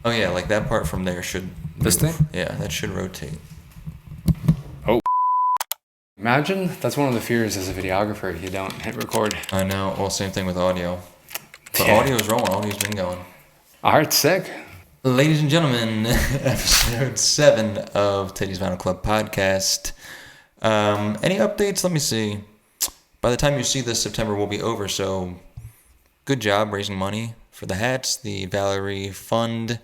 Oh yeah, like that part from there should This move. thing? Yeah, that should rotate. Oh. Imagine that's one of the fears as a videographer. You don't hit record. I know. Well, same thing with audio. But Yeah. audio's rolling. Audio's been going. All right, sick. Ladies and gentlemen, episode 7 of Teddy's Vinyl Club podcast. Any updates? Let me see. By the time you see this, September will be over, so good job raising money for the hats. The Valerie Fund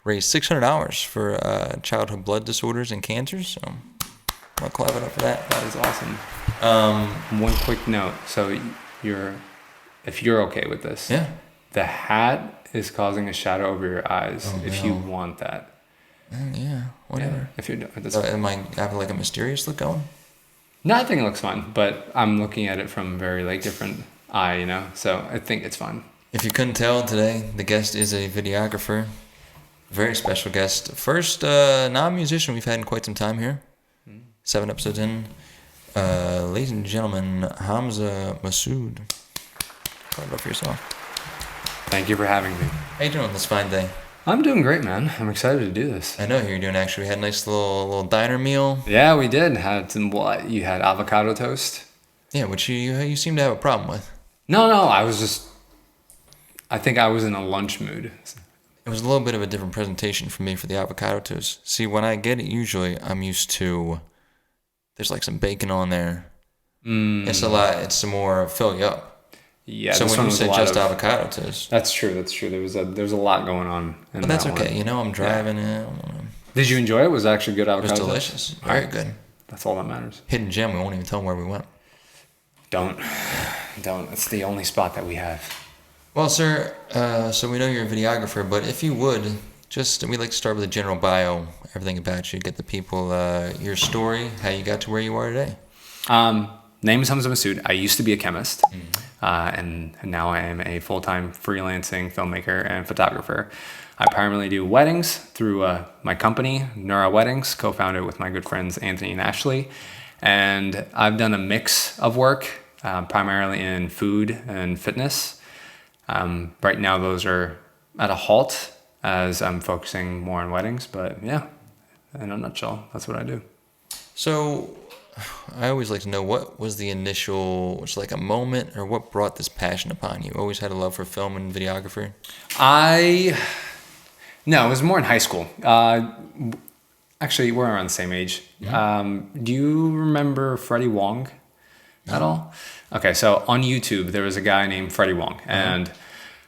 raised $600 for childhood blood disorders and cancers, so I'll clap it up for that. That is awesome. One quick note. So if you're okay with this, Yeah. the hat is causing a shadow over your eyes. Oh, if no. you want that, Yeah, whatever. yeah, if you're that's Am I having like a mysterious look going? no, I think it looks fun, but I'm looking at it from a very different eye, So I think it's fun. If you couldn't tell today, the guest is a videographer. Very special guest. First non-musician we've had in quite some time here. 7 episodes in. Ladies and gentlemen, Hamza Masood. Clap it up for yourself. Thank you for having me. How you doing this fine day? I'm doing great, man. I'm excited to do this. I know how you're doing actually. We had a nice little diner meal. Yeah, we did. Had some what? You had avocado toast? Yeah, which you seem to have a problem with. No, I think I was in a lunch mood. It was a little bit of a different presentation for me for the avocado toast. See, when I get it, usually I'm used to, there's like some bacon on there. It's a lot. It's some more fill you up. Yeah. So this when one you was said a lot just of- avocado toast, That's true. There's a lot going on. but that's that okay. one. I'm driving it. Did you enjoy it? Was it actually good It was avocado? delicious. Very good. That's all that matters. Hidden gem. We won't even tell them where we went. Don't. It's the only spot that we have. Well, sir, so we know you're a videographer, but if you would, we like to start with a general bio, everything about you, get the people, your story, how you got to where you are today. Name is Hamza Masood. I used to be a chemist, and now I am a full-time freelancing filmmaker and photographer. I primarily do weddings through my company, Neura Weddings, co-founded with my good friends Anthony and Ashley. And I've done a mix of work, primarily in food and fitness. Right now, those are at a halt as I'm focusing more on weddings. But yeah, in a nutshell, that's what I do. So I always like to know what was the initial, it's like a moment, or what brought this passion upon you? Always had a love for film and videography? No, it was more in high school. Actually, we're around the same age. Do you remember Freddie Wong at all? Okay, so on YouTube, there was a guy named Freddie Wong, and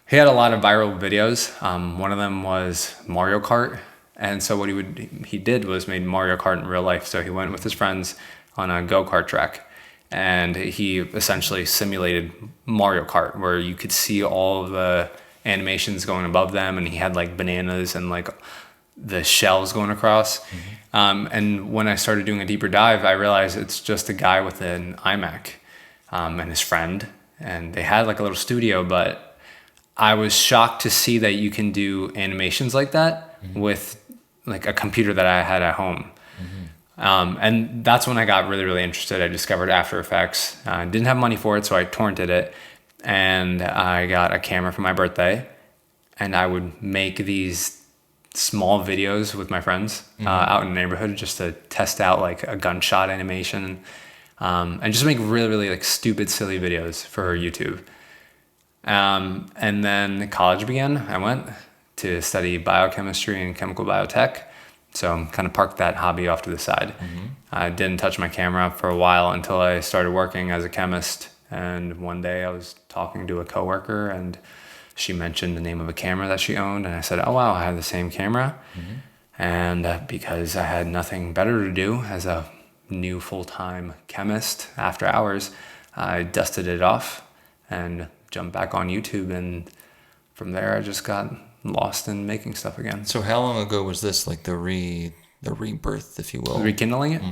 he had a lot of viral videos. One of them was Mario Kart. And so what he did was made Mario Kart in real life. So he went with his friends on a go-kart track, and he essentially simulated Mario Kart, where you could see all of the animations going above them, and he had like bananas and like the shells going across. And when I started doing a deeper dive, I realized it's just a guy with an iMac and his friend, and they had like a little studio, but I was shocked to see that you can do animations like that with like a computer that I had at home. And that's when I got really, really interested. I discovered After Effects. Didn't have money for it, so I torrented it. And I got a camera for my birthday. And I would make these small videos with my friends out in the neighborhood just to test out like a gunshot animation. And just make really, really like stupid, silly videos for YouTube. And then college began. I went to study biochemistry and chemical biotech. So kind of parked that hobby off to the side. I didn't touch my camera for a while until I started working as a chemist. And one day I was talking to a coworker, and she mentioned the name of a camera that she owned. And I said, oh, wow, I have the same camera. And because I had nothing better to do as a new full-time chemist after hours, I dusted it off and jumped back on YouTube. And from there, I just got lost in making stuff again. So how long ago was this, like the rebirth, if you will? Rekindling it?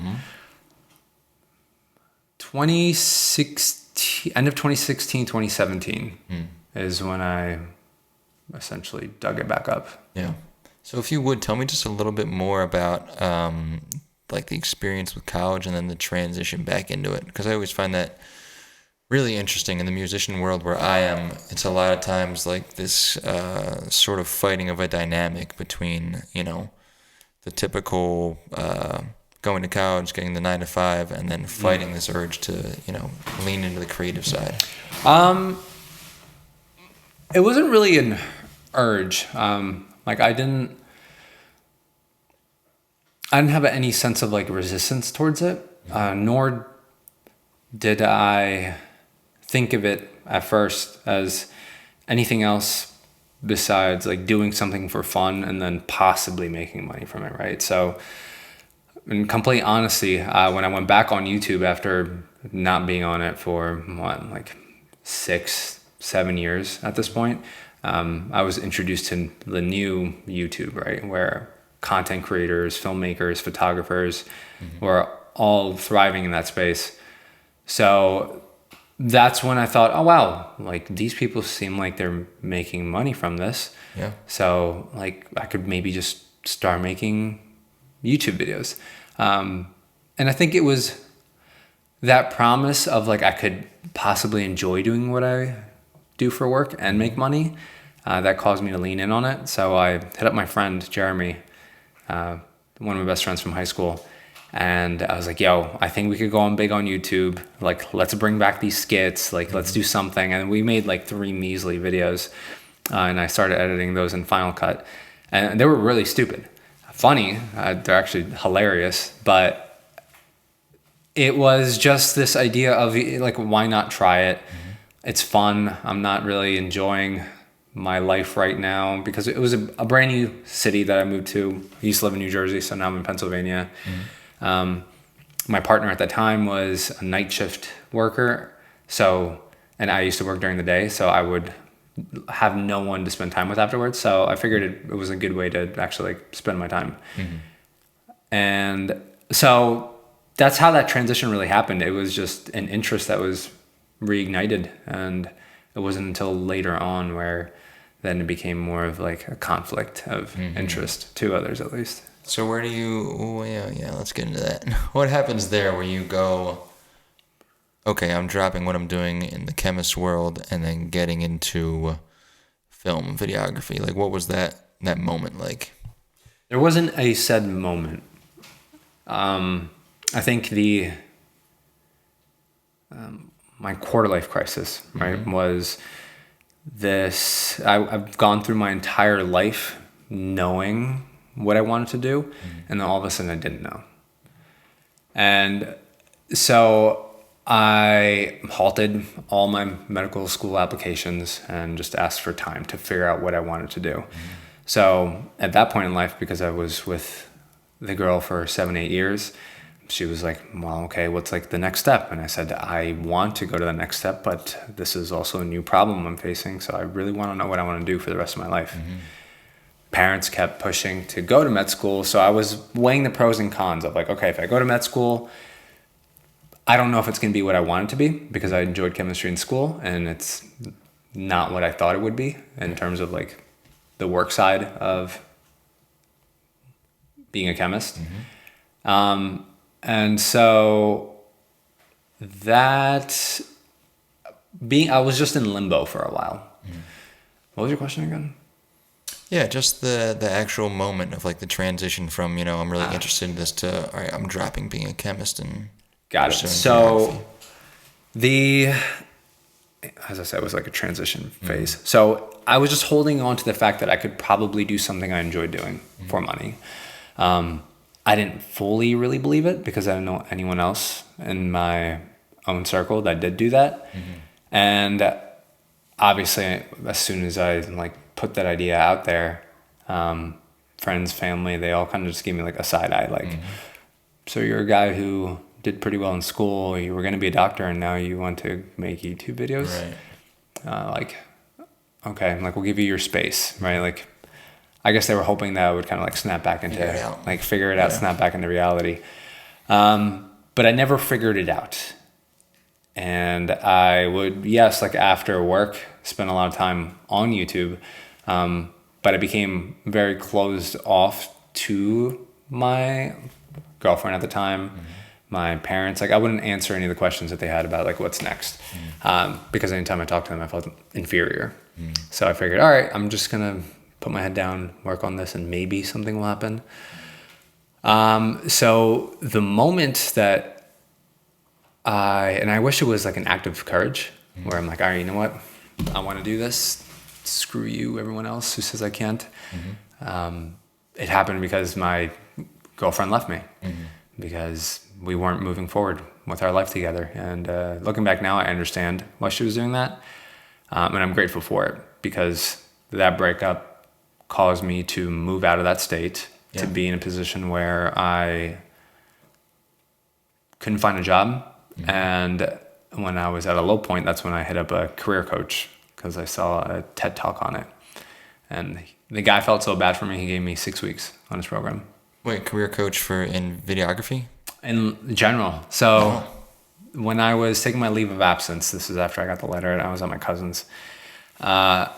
2016, end of 2016, 2017 is when I essentially dug it back up. Yeah. So if you would, tell me just a little bit more about like the experience with college and then the transition back into it. Because I always find that really interesting in the musician world where I am. It's a lot of times like this sort of fighting of a dynamic between, the typical going to college, getting the 9 to 5, and then fighting this urge to, lean into the creative side. It wasn't really an urge. Like I didn't have any sense of like resistance towards it, nor did I think of it at first as anything else besides like doing something for fun and then possibly making money from it, right? So in complete honesty, when I went back on YouTube after not being on it for like 6-7 years at this point, I was introduced to the new YouTube, right, where content creators, filmmakers, photographers were all thriving in that space. So that's when I thought, oh wow, like these people seem like they're making money from this. Yeah. So like I could maybe just start making YouTube videos. And I think it was that promise of like I could possibly enjoy doing what I do for work and make money that caused me to lean in on it. So I hit up my friend Jeremy, one of my best friends from high school, and I was like, yo, I think we could go on big on YouTube. Like, let's bring back these skits. Like, let's do something. And we made like 3 measly videos, and I started editing those in Final Cut, and they were really stupid. Funny, they're actually hilarious, but it was just this idea of like, why not try it? It's fun. I'm not really enjoying my life right now because it was a brand new city that I moved to. I used to live in New Jersey, so now I'm in Pennsylvania. My partner at that time was a night shift worker, and I used to work during the day, so I would have no one to spend time with afterwards. So I figured it was a good way to actually like spend my time. And so that's how that transition really happened. It was just an interest that was reignited, and it wasn't until later on where then it became more of like a conflict of interest to others, at least. So where do you? Oh, yeah. Let's get into that. What happens there where you go? Okay, I'm dropping what I'm doing in the chemist world and then getting into film videography. Like, what was that moment like? There wasn't a said moment. I think my quarter life crisis, right, was this. I've gone through my entire life knowing what I wanted to do, and then all of a sudden I didn't know. And so I halted all my medical school applications and just asked for time to figure out what I wanted to do. So at that point in life, because I was with the girl for 7-8 years, she was like, well, okay, what's like the next step? And I said, I want to go to the next step, but this is also a new problem I'm facing. So I really want to know what I want to do for the rest of my life. Parents kept pushing to go to med school. So I was weighing the pros and cons of like, okay, if I go to med school, I don't know if it's going to be what I want it to be because I enjoyed chemistry in school and it's not what I thought it would be in terms of like the work side of being a chemist. And so I was just in limbo for a while. What was your question again? Yeah, just the actual moment of like the transition from, I'm really interested in this to, all right, I'm dropping being a chemist and got it. So as I said, it was like a transition phase. So I was just holding on to the fact that I could probably do something I enjoyed doing for money. I didn't fully really believe it because I didn't know anyone else in my own circle that did do that. And obviously, as soon as I like put that idea out there, friends, family, they all kind of just gave me like a side eye, like, so you're a guy who did pretty well in school, you were going to be a doctor, and now you want to make YouTube videos? Right. Like, okay, like we'll give you your space, right? Like, I guess they were hoping that I would kind of like snap back into figure it out, snap back into reality. But I never figured it out. And I would, like after work, spend a lot of time on YouTube. But I became very closed off to my girlfriend at the time, my parents. Like I wouldn't answer any of the questions that they had about like what's next, because anytime I talked to them, I felt inferior. So I figured, all right, I'm just gonna put my head down, work on this, and maybe something will happen. So the moment that I wish it was like an act of courage, where I'm like, all right, you know what, I want to do this. Screw you, everyone else who says I can't. It happened because my girlfriend left me because we weren't moving forward with our life together. And looking back now, I understand why she was doing that. And I'm grateful for it because that breakup caused me to move out of that state, to be in a position where I couldn't find a job. And when I was at a low point, that's when I hit up a career coach because I saw a TED Talk on it. And the guy felt so bad for me, he gave me 6 weeks on his program. Wait, career coach in videography? In general. So when I was taking my leave of absence, this was after I got the letter and I was at my cousin's, I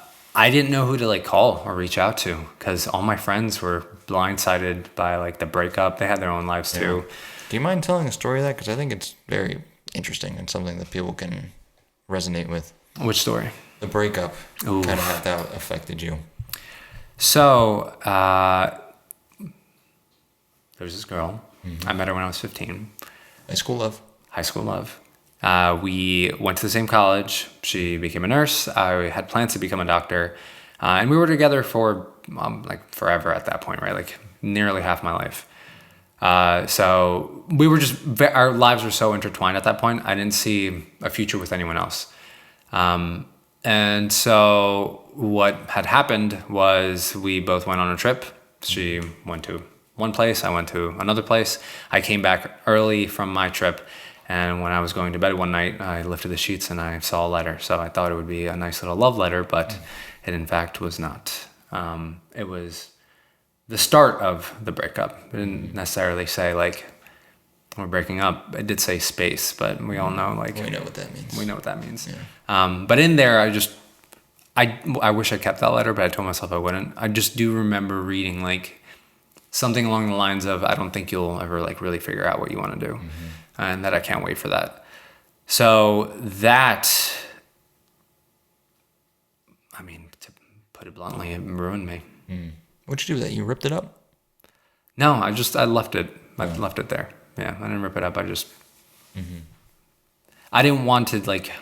didn't know who to like call or reach out to because all my friends were blindsided by like the breakup. They had their own lives too. Do you mind telling a story of that? Because I think it's very interesting and something that people can resonate with. Which story? The breakup. Kind of how that affected you. So there's this girl. I met her when I was 15. High school love. High school love. We went to the same college. She became a nurse. I had plans to become a doctor. And we were together for like forever at that point, right? Like nearly half my life. So we were just, our lives were so intertwined at that point. I didn't see a future with anyone else. And so what had happened was we both went on a trip. She went to one place, I went to another place. I came back early from my trip, and when I was going to bed one night, I lifted the sheets and I saw a letter. So I thought it would be a nice little love letter, but it in fact was not. It was the start of the breakup. It didn't necessarily say like, we're breaking up. It did say space, but we all know like... We know what that means. We know what that means. Yeah. But in there, I wish I kept that letter, but I told myself I wouldn't. I just do remember reading like something along the lines of, I don't think you'll ever like really figure out what you want to do. And that I can't wait for that. So that, I mean, to put it bluntly, it ruined me. What'd you do with that? You ripped it up? No, I left it. I left it there. Yeah, I didn't rip it up. I just, I didn't want to like,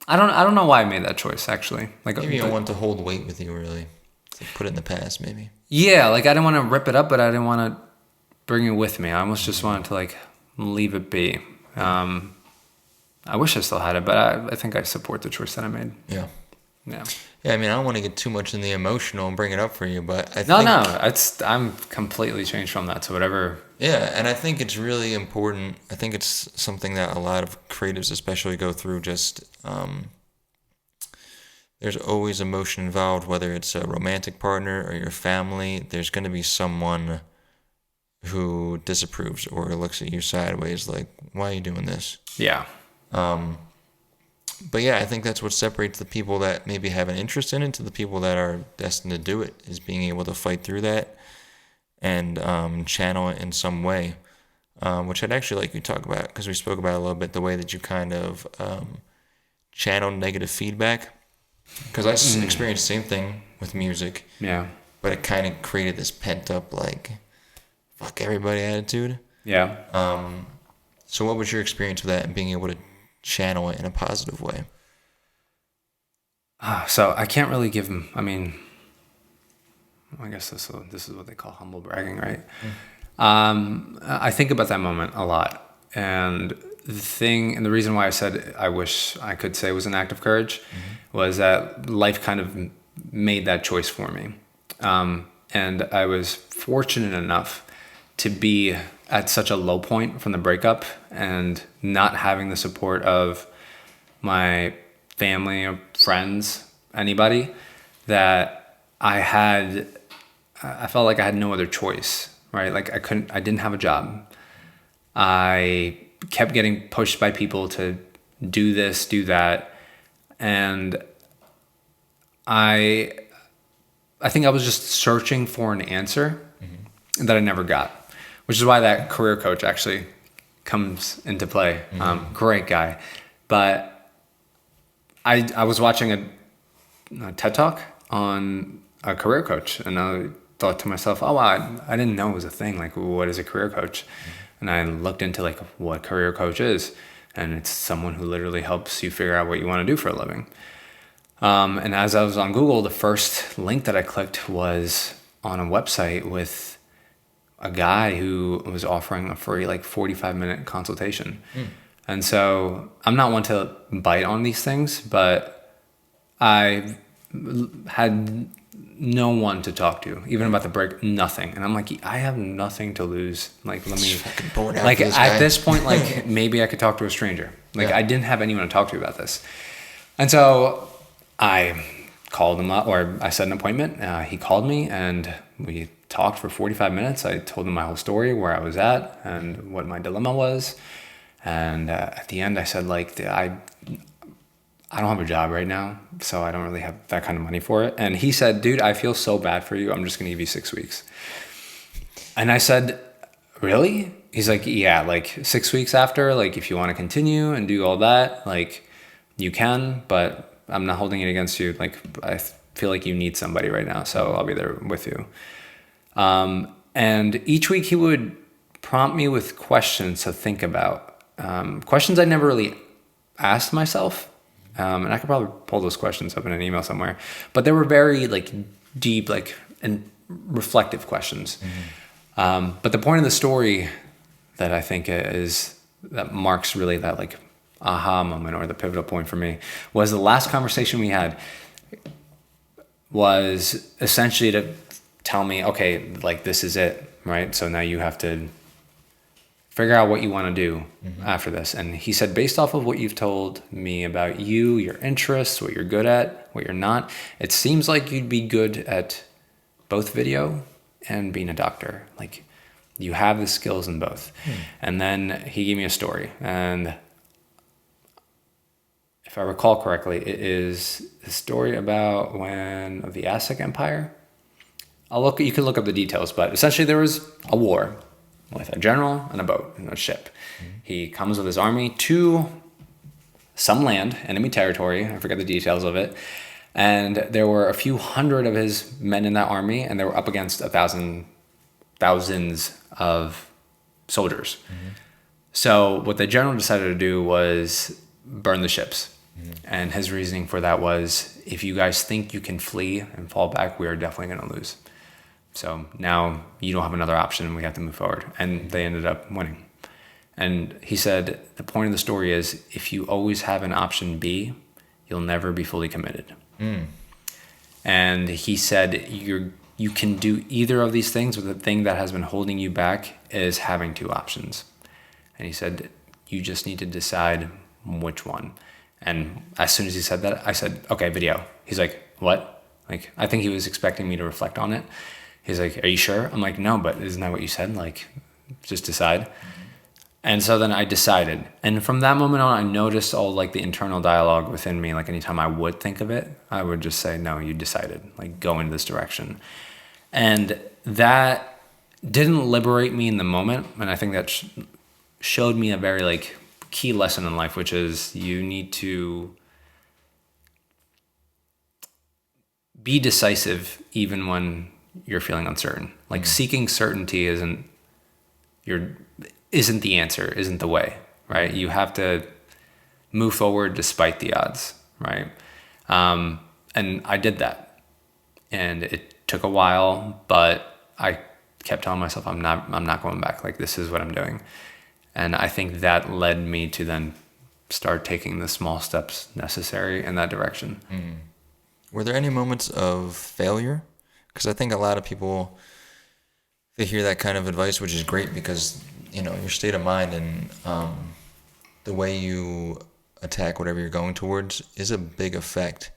I don't know why I made that choice actually. Like Maybe you don't want to hold weight with you really. To put it in the past maybe. Yeah, like I didn't want to rip it up, but I didn't want to bring it with me. I almost just wanted to like leave it be. I wish I still had it, but I think I support the choice that I made. Yeah. Yeah. Yeah, I mean, I don't want to get too much in the emotional and bring it up for you, but I think... No, I'm completely changed from that, so whatever. Yeah, and I think it's really important. I think it's something that a lot of creatives especially go through, just... there's always emotion involved, whether it's a romantic partner or your family. There's going to be someone who disapproves or looks at you sideways like, why are you doing this? Yeah. But yeah, I think that's what separates the people that maybe have an interest in it to the people that are destined to do it, is being able to fight through that and channel it in some way, which I'd actually like you to talk about, because we spoke about a little bit the way that you kind of channel negative feedback. Because I experienced the same thing with music. Yeah. But it kind of created this pent up, like, fuck everybody attitude. Yeah. So what was your experience with that and being able to channel it in a positive way? So I can't really give them, I mean, I guess this is what they call humble bragging, right? I think about that moment a lot. And the reason why I said I wish I could say it was an act of courage was that life kind of made that choice for me. And I was fortunate enough to be at such a low point from the breakup and not having the support of my family or friends, anybody, that I felt like I had no other choice, right? Like I didn't have a job. I kept getting pushed by people to do this, do that. And I think I was just searching for an answer that I never got, which is why that career coach actually comes into play. Great guy. But I was watching a TED Talk on a career coach, and I thought to myself, oh, wow, I didn't know it was a thing. Like, what is a career coach? And I looked into like what career coach is, and it's someone who literally helps you figure out what you want to do for a living. And as I was on Google, the first link that I clicked was on a website with a guy who was offering a free like 45-minute consultation. And so I'm not one to bite on these things, but I had no one to talk to, even about the break, nothing. And I'm like, I have nothing to lose. Like, let me, like at this point, like maybe I could talk to a stranger. Like I didn't have anyone to talk to about this. And so I called him up, or I set an appointment. He called me and we talked for 45 minutes. I told him my whole story, where I was at and what my dilemma was. And at the end I said, like, I don't have a job right now, so I don't really have that kind of money for it. And he said, dude, I feel so bad for you. I'm just going to give you 6 weeks. And I said, really? He's like, yeah, like 6 weeks after, like if you want to continue and do all that, like you can, but I'm not holding it against you. Like I feel like you need somebody right now, so I'll be there with you. And each week he would prompt me with questions to think about, questions I never really asked myself. And I could probably pull those questions up in an email somewhere, but they were very like deep, like, and reflective questions. But the point of the story that I think is that marks really that like aha moment, or the pivotal point for me, was the last conversation we had was essentially to tell me, okay, like this is it, right? So now you have to figure out what you want to do after this. And he said, based off of what you've told me about you, your interests, what you're good at, what you're not, it seems like you'd be good at both video and being a doctor. Like you have the skills in both. And then he gave me a story. And if I recall correctly, it is a story about of the Aztec Empire. You can look up the details, but essentially there was a war with a general and a boat and a ship. He comes with his army to some land, enemy territory. I forget the details of it. And there were a few hundred of his men in that army, and they were up against thousands of soldiers. So what the general decided to do was burn the ships. And his reasoning for that was, if you guys think you can flee and fall back, we are definitely going to lose. So now you don't have another option and we have to move forward. And they ended up winning. And he said, the point of the story is, if you always have an option B, you'll never be fully committed. And he said, you can do either of these things, but the thing that has been holding you back is having two options. And he said, you just need to decide which one. And as soon as he said that, I said, okay, video. He's like, what? Like, I think he was expecting me to reflect on it. He's like, are you sure? I'm like, no, but isn't that what you said? Like, just decide. And so then I decided. And from that moment on, I noticed all like the internal dialogue within me. Like anytime I would think of it, I would just say, no, you decided. Like, go in this direction. And that didn't liberate me in the moment. And I think that showed me a very like key lesson in life, which is you need to be decisive even when you're feeling uncertain. Like seeking certainty isn't the answer, isn't the way, right? You have to move forward despite the odds, right? And I did that, and it took a while, but I kept telling myself, I'm not going back. Like, this is what I'm doing. And I think that led me to then start taking the small steps necessary in that direction. Were there any moments of failure? Because I think a lot of people, they hear that kind of advice, which is great because, you know, your state of mind and the way you attack whatever you're going towards is a big effect.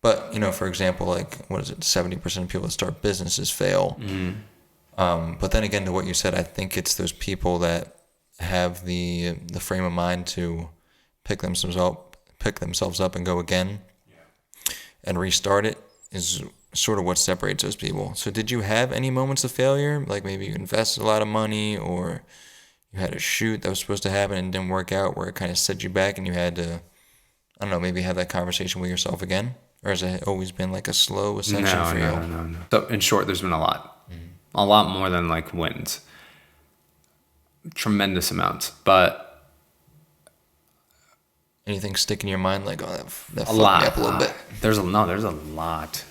But, you know, for example, like, 70% of people that start businesses fail. But then again, to what you said, I think it's those people that have the frame of mind to pick themselves up and go again and restart it is sort of what separates those people. So did you have any moments of failure? Like maybe you invested a lot of money, or you had a shoot that was supposed to happen and didn't work out, where it kind of set you back and you had to, I don't know, maybe have that conversation with yourself again? Or has it always been like a slow ascension for you? No. So in short, there's been a lot. A lot more than like wins. Tremendous amounts. But anything stick in your mind like, oh, that fucked me lot. up a little bit? There's a lot.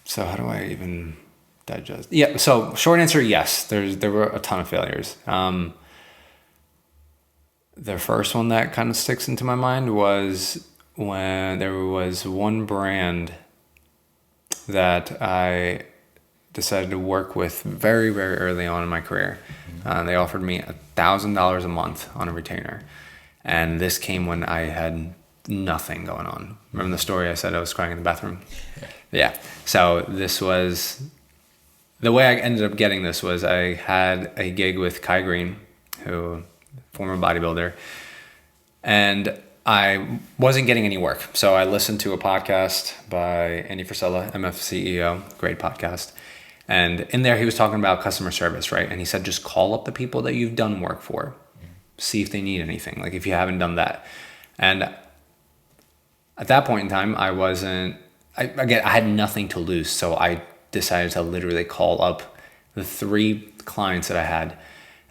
So how do I even digest? Yeah. So short answer, yes. There were a ton of failures. The first one that kind of sticks into my mind was when there was one brand that I decided to work with very, very early on in my career. They offered me $1,000 a month on a retainer. And this came when I had nothing going on. Remember the story I said I was crying in the bathroom? Yeah. So this was, the way I ended up getting this was I had a gig with Kai Green, who, former bodybuilder, and I wasn't getting any work. So I listened to a podcast by Andy Frisella, MF CEO, great podcast. And in there, he was talking about customer service, right? And he said, just call up the people that you've done work for. See if they need anything, like if you haven't done that. And at that point in time, I had nothing to lose. So I decided to literally call up the 3 clients that I had.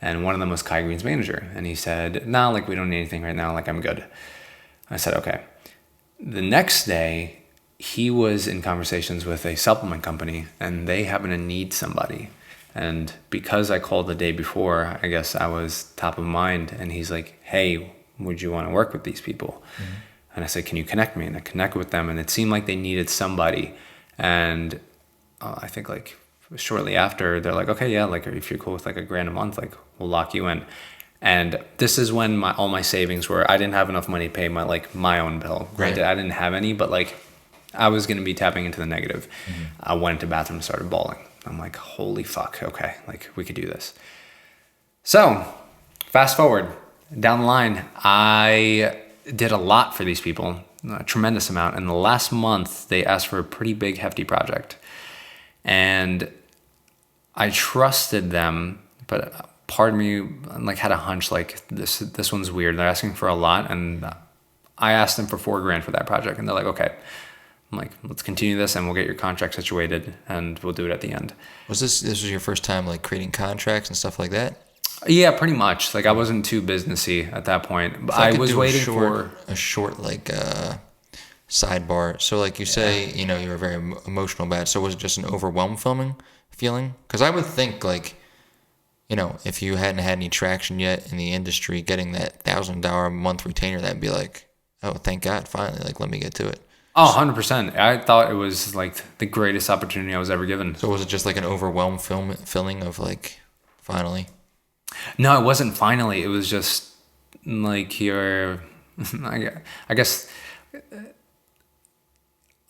And one of them was Kai Green's manager. And he said, no, like we don't need anything right now. Like I'm good. I said, okay. The next day, he was in conversations with a supplement company and they happen to need somebody. And because I called the day before, I guess I was top of mind. And he's like, hey, would you want to work with these people? And I said, can you connect me? And I connected with them and it seemed like they needed somebody. And I think like shortly after, they're like, okay, yeah, like if you're cool with like $1,000 a month, like we'll lock you in. And this is when all my savings were, I didn't have enough money to pay my own bill. Granted, I didn't have any, but like I was going to be tapping into the negative. I went into the bathroom and started bawling. I'm like, holy fuck. Okay. Like we could do this. So fast forward down the line, I did a lot for these people, a tremendous amount. And the last month they asked for a pretty big, hefty project. And I trusted them, but part of me like had a hunch like this one's weird. They're asking for a lot. And I asked them for $4,000 for that project. And they're like, okay. I'm like, let's continue this and we'll get your contract situated and we'll do it at the end. Was this was your first time like creating contracts and stuff like that? Yeah, pretty much. Like I wasn't too businessy at that point. But I was waiting for a short like sidebar. So like you say, you know, you were very emotional about it. So was it just an overwhelmed feeling? Because I would think like, you know, if you hadn't had any traction yet in the industry, getting that $1,000 a month retainer, that'd be like, oh, thank God, finally, like let me get to it. Oh, 100%. I thought it was like the greatest opportunity I was ever given. So was it just like an overwhelmed feeling of like, finally? No, it wasn't finally. It was just like you're, I guess,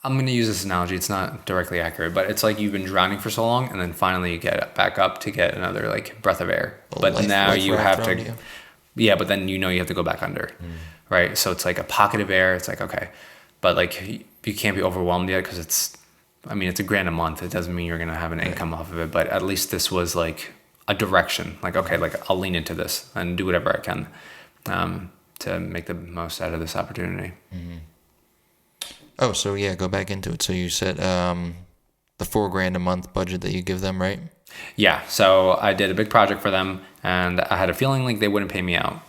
I'm going to use this analogy. It's not directly accurate, but it's like you've been drowning for so long and then finally you get back up to get another like breath of air. But now you have to, yeah, but then you have to go back under, right? So it's like a pocket of air. It's like, okay. But like you can't be overwhelmed yet because it's $1,000 a month. It doesn't mean you're gonna have an income off of it. But at least this was like a direction. Like okay, like I'll lean into this and do whatever I can to make the most out of this opportunity. Oh, so yeah, go back into it. So you said the $4,000 a month budget that you give them, right? Yeah. So I did a big project for them, and I had a feeling like they wouldn't pay me out.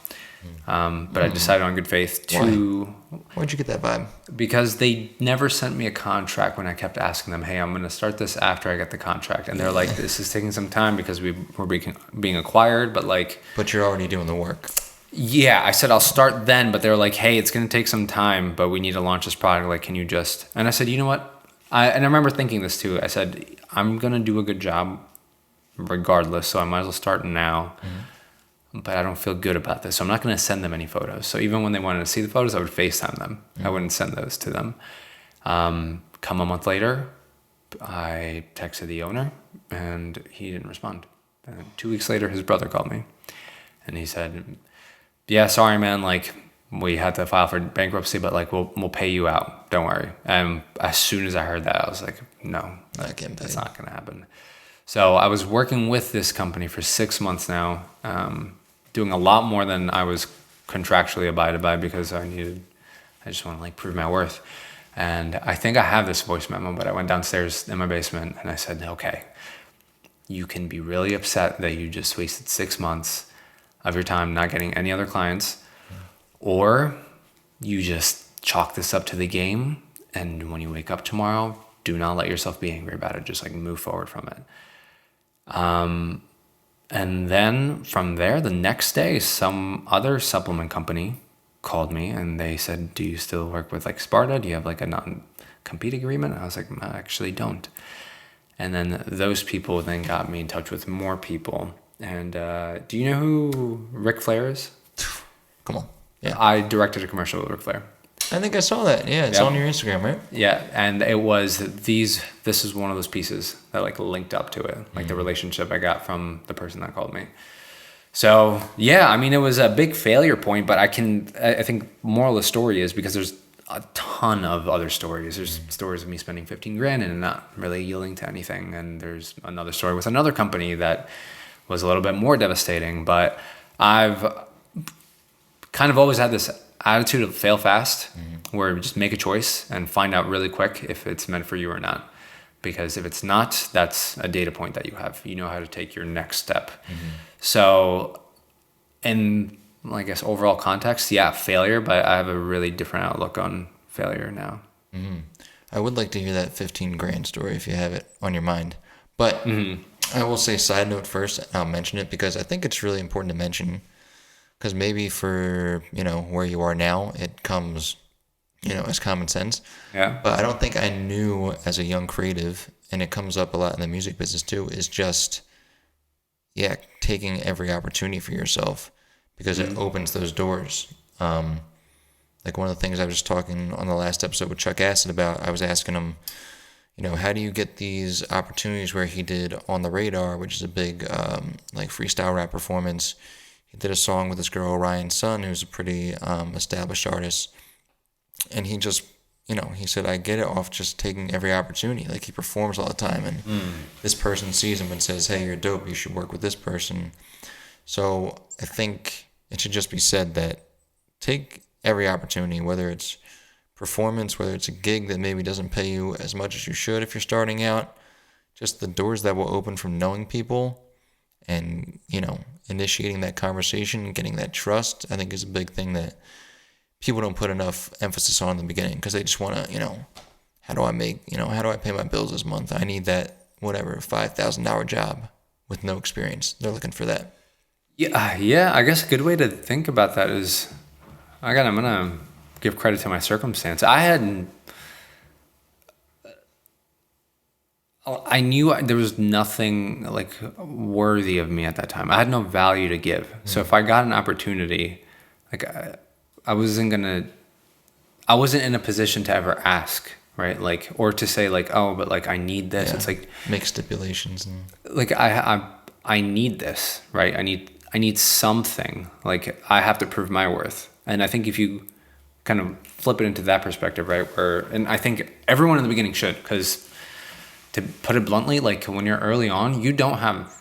But I decided on good faith to... Why'd you get that vibe? Because they never sent me a contract when I kept asking them, hey, I'm going to start this after I get the contract. And they're like, this is taking some time because we're being acquired, but like... But you're already doing the work. Yeah, I said I'll start then, but they're like, hey, it's going to take some time, but we need to launch this product. Like, can you just... And I said, you know what? I remember thinking this too. I said, I'm going to do a good job regardless, so I might as well start now. But I don't feel good about this. So I'm not going to send them any photos. So even when they wanted to see the photos, I would FaceTime them. I wouldn't send those to them. Come a month later, I texted the owner and he didn't respond. And 2 weeks later, his brother called me and he said, yeah, sorry, man. Like we had to file for bankruptcy, but like we'll pay you out. Don't worry. And as soon as I heard that, I was like, no, that's not going to happen. So I was working with this company for 6 months now, doing a lot more than I was contractually abided by because I just want to like prove my worth. And I think I have this voice memo, but I went downstairs in my basement and I said, okay, you can be really upset that you just wasted 6 months of your time not getting any other clients, or you just chalk this up to the game. And when you wake up tomorrow, do not let yourself be angry about it. Just like move forward from it. And then from there, the next day, some other supplement company called me and they said, do you still work with like Sparta? Do you have like a non-compete agreement? I was like, I actually don't. And then those people then got me in touch with more people. And do you know who Ric Flair is? Come on. Yeah. I directed a commercial with Ric Flair. I think I saw that. Yeah, it's on your Instagram, right? Yeah, and it was this is one of those pieces that like linked up to it, like the relationship I got from the person that called me. So yeah, I mean, it was a big failure point, but I think moral of the story is because there's a ton of other stories. There's stories of me spending 15 grand and not really yielding to anything. And there's another story with another company that was a little bit more devastating, but I've kind of always had this attitude of fail fast, where you just make a choice and find out really quick if it's meant for you or not. Because if it's not, that's a data point that you have. You know how to take your next step. So in, I guess, overall context, yeah, failure, but I have a really different outlook on failure now. I would like to hear that 15 grand story if you have it on your mind. But I will say side note first, and I'll mention it because I think it's really important to mention, because maybe for, where you are now, it comes, as common sense. Yeah. But I don't think I knew as a young creative, and it comes up a lot in the music business too, is just, taking every opportunity for yourself, because it opens those doors. Like one of the things I was just talking on the last episode with Chuck Acid about, I was asking him, how do you get these opportunities where he did On the Radar, which is a big like freestyle rap performance. He did a song with this girl, Ryan Sun, who's a pretty established artist. And he just, he said, I get it off just taking every opportunity. Like he performs all the time and this person sees him and says, hey, you're dope, you should work with this person. So I think it should just be said that take every opportunity, whether it's performance, whether it's a gig that maybe doesn't pay you as much as you should if you're starting out, just the doors that will open from knowing people and, initiating that conversation and getting that trust, I think is a big thing that people don't put enough emphasis on in the beginning, because they just want to, how do I pay my bills this month? I need that, $5,000 job with no experience. They're looking for that. Yeah. I guess a good way to think about that is, I'm going to give credit to my circumstance. I knew there was nothing like worthy of me at that time. I had no value to give. So if I got an opportunity, like I wasn't in a position to ever ask, right? Like, or to say like, oh, but like I need this. Yeah. It's like make stipulations and like I need this, right? I need something. Like I have to prove my worth. And I think if you kind of flip it into that perspective, right? And I think everyone in the beginning should, because to put it bluntly, like when you're early on, you don't have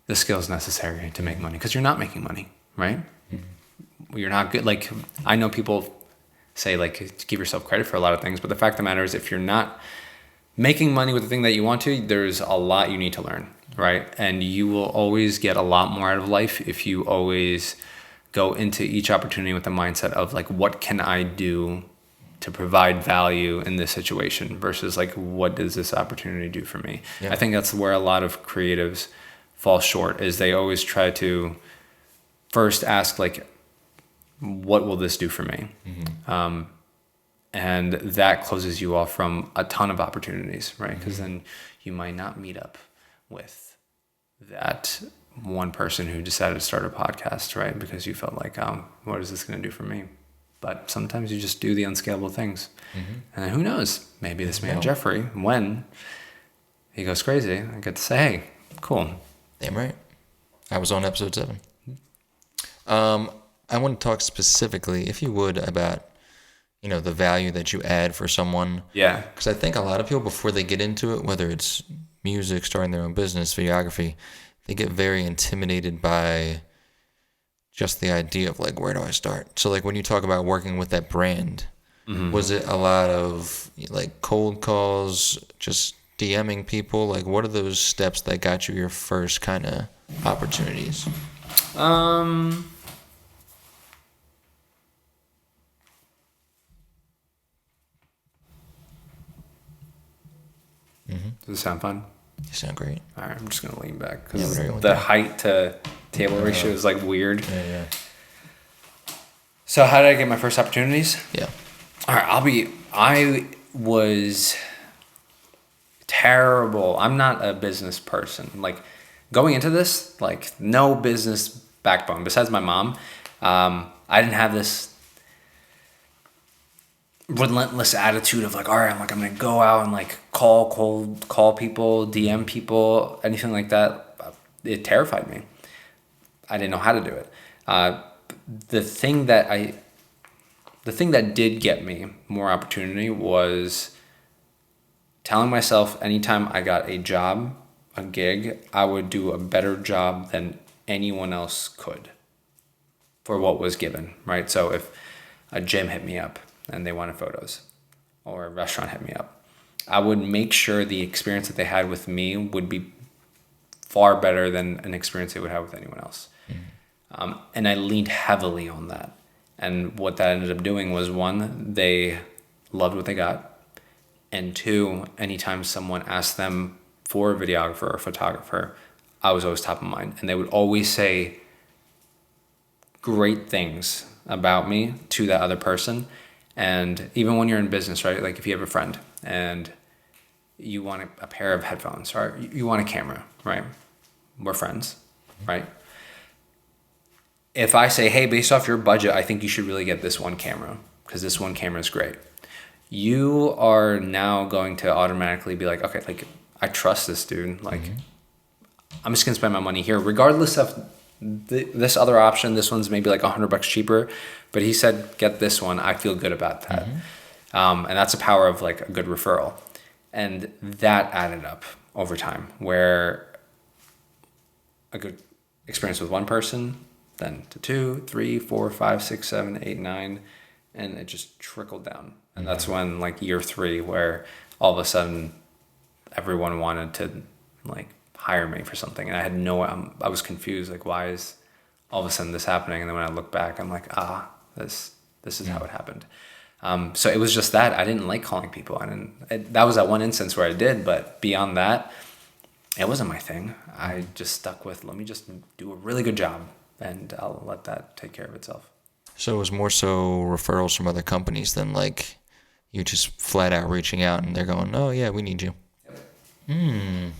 the skills necessary to make money because you're not making money, right? You're not good. Like I know people say like give yourself credit for a lot of things, but the fact of the matter is if you're not making money with the thing that you want to, there's a lot you need to learn, right? And you will always get a lot more out of life if you always go into each opportunity with the mindset of like, what can I do to provide value in this situation versus like, what does this opportunity do for me? Yeah. I think that's where a lot of creatives fall short, is they always try to first ask like, what will this do for me? And that closes you off from a ton of opportunities, right? Because then you might not meet up with that one person who decided to start a podcast, right? Because you felt like, what is this going to do for me? But sometimes you just do the unscalable things. And who knows? Maybe this man, Jeffrey, when he goes crazy, I get to say, hey, cool. Damn right. I was on episode 7. I want to talk specifically, if you would, about the value that you add for someone. Yeah. Because I think a lot of people, before they get into it, whether it's music, starting their own business, videography, they get very intimidated by just the idea of like, where do I start? So like when you talk about working with that brand, was it a lot of like cold calls, just DMing people? Like what are those steps that got you your first kind of opportunities? Does it sound fun? You sound great. All right, I'm just gonna lean back Yeah, because whatever you want the to. height to table ratio is like weird. Yeah. So how did I get my first opportunities? Yeah. All right, I was terrible. I'm not a business person. Like going into this, like no business backbone besides my mom. I didn't have this relentless attitude of like, all right, I'm gonna go out and like call people, DM people, anything like that. It terrified me. I didn't know how to do it. The thing that did get me more opportunity was telling myself anytime I got a job, a gig, I would do a better job than anyone else could for what was given, right? So if a gym hit me up and they wanted photos, or a restaurant hit me up, I would make sure the experience that they had with me would be far better than an experience they would have with anyone else. And I leaned heavily on that. And what that ended up doing was, one, they loved what they got. And two, anytime someone asked them for a videographer or photographer, I was always top of mind. And they would always say great things about me to that other person. And even when you're in business, right? Like if you have a friend and you want a pair of headphones, or you want a camera, right? We're friends, right? If I say, hey, based off your budget, I think you should really get this one camera because this one camera is great. You are now going to automatically be like, okay, like I trust this dude. Like I'm just gonna spend my money here, regardless of this other option. This one's maybe like $100 cheaper, but he said, get this one. I feel good about that. And that's the power of like a good referral. And that added up over time, where a good experience with one person, then to 2, 3, 4, 5, 6, 7, 8, 9, and it just trickled down. And that's when like year 3, where all of a sudden everyone wanted to like hire me for something, and I had I was confused, like why is all of a sudden this happening? And then when I look back, I'm like, this is how it happened. So it was just that I didn't like calling people. That was that one instance where I did, but beyond that, it wasn't my thing. I just stuck with, let me just do a really good job and I'll let that take care of itself. So it was more so referrals from other companies than like you just flat out reaching out and they're going, oh yeah, we need you. Yep.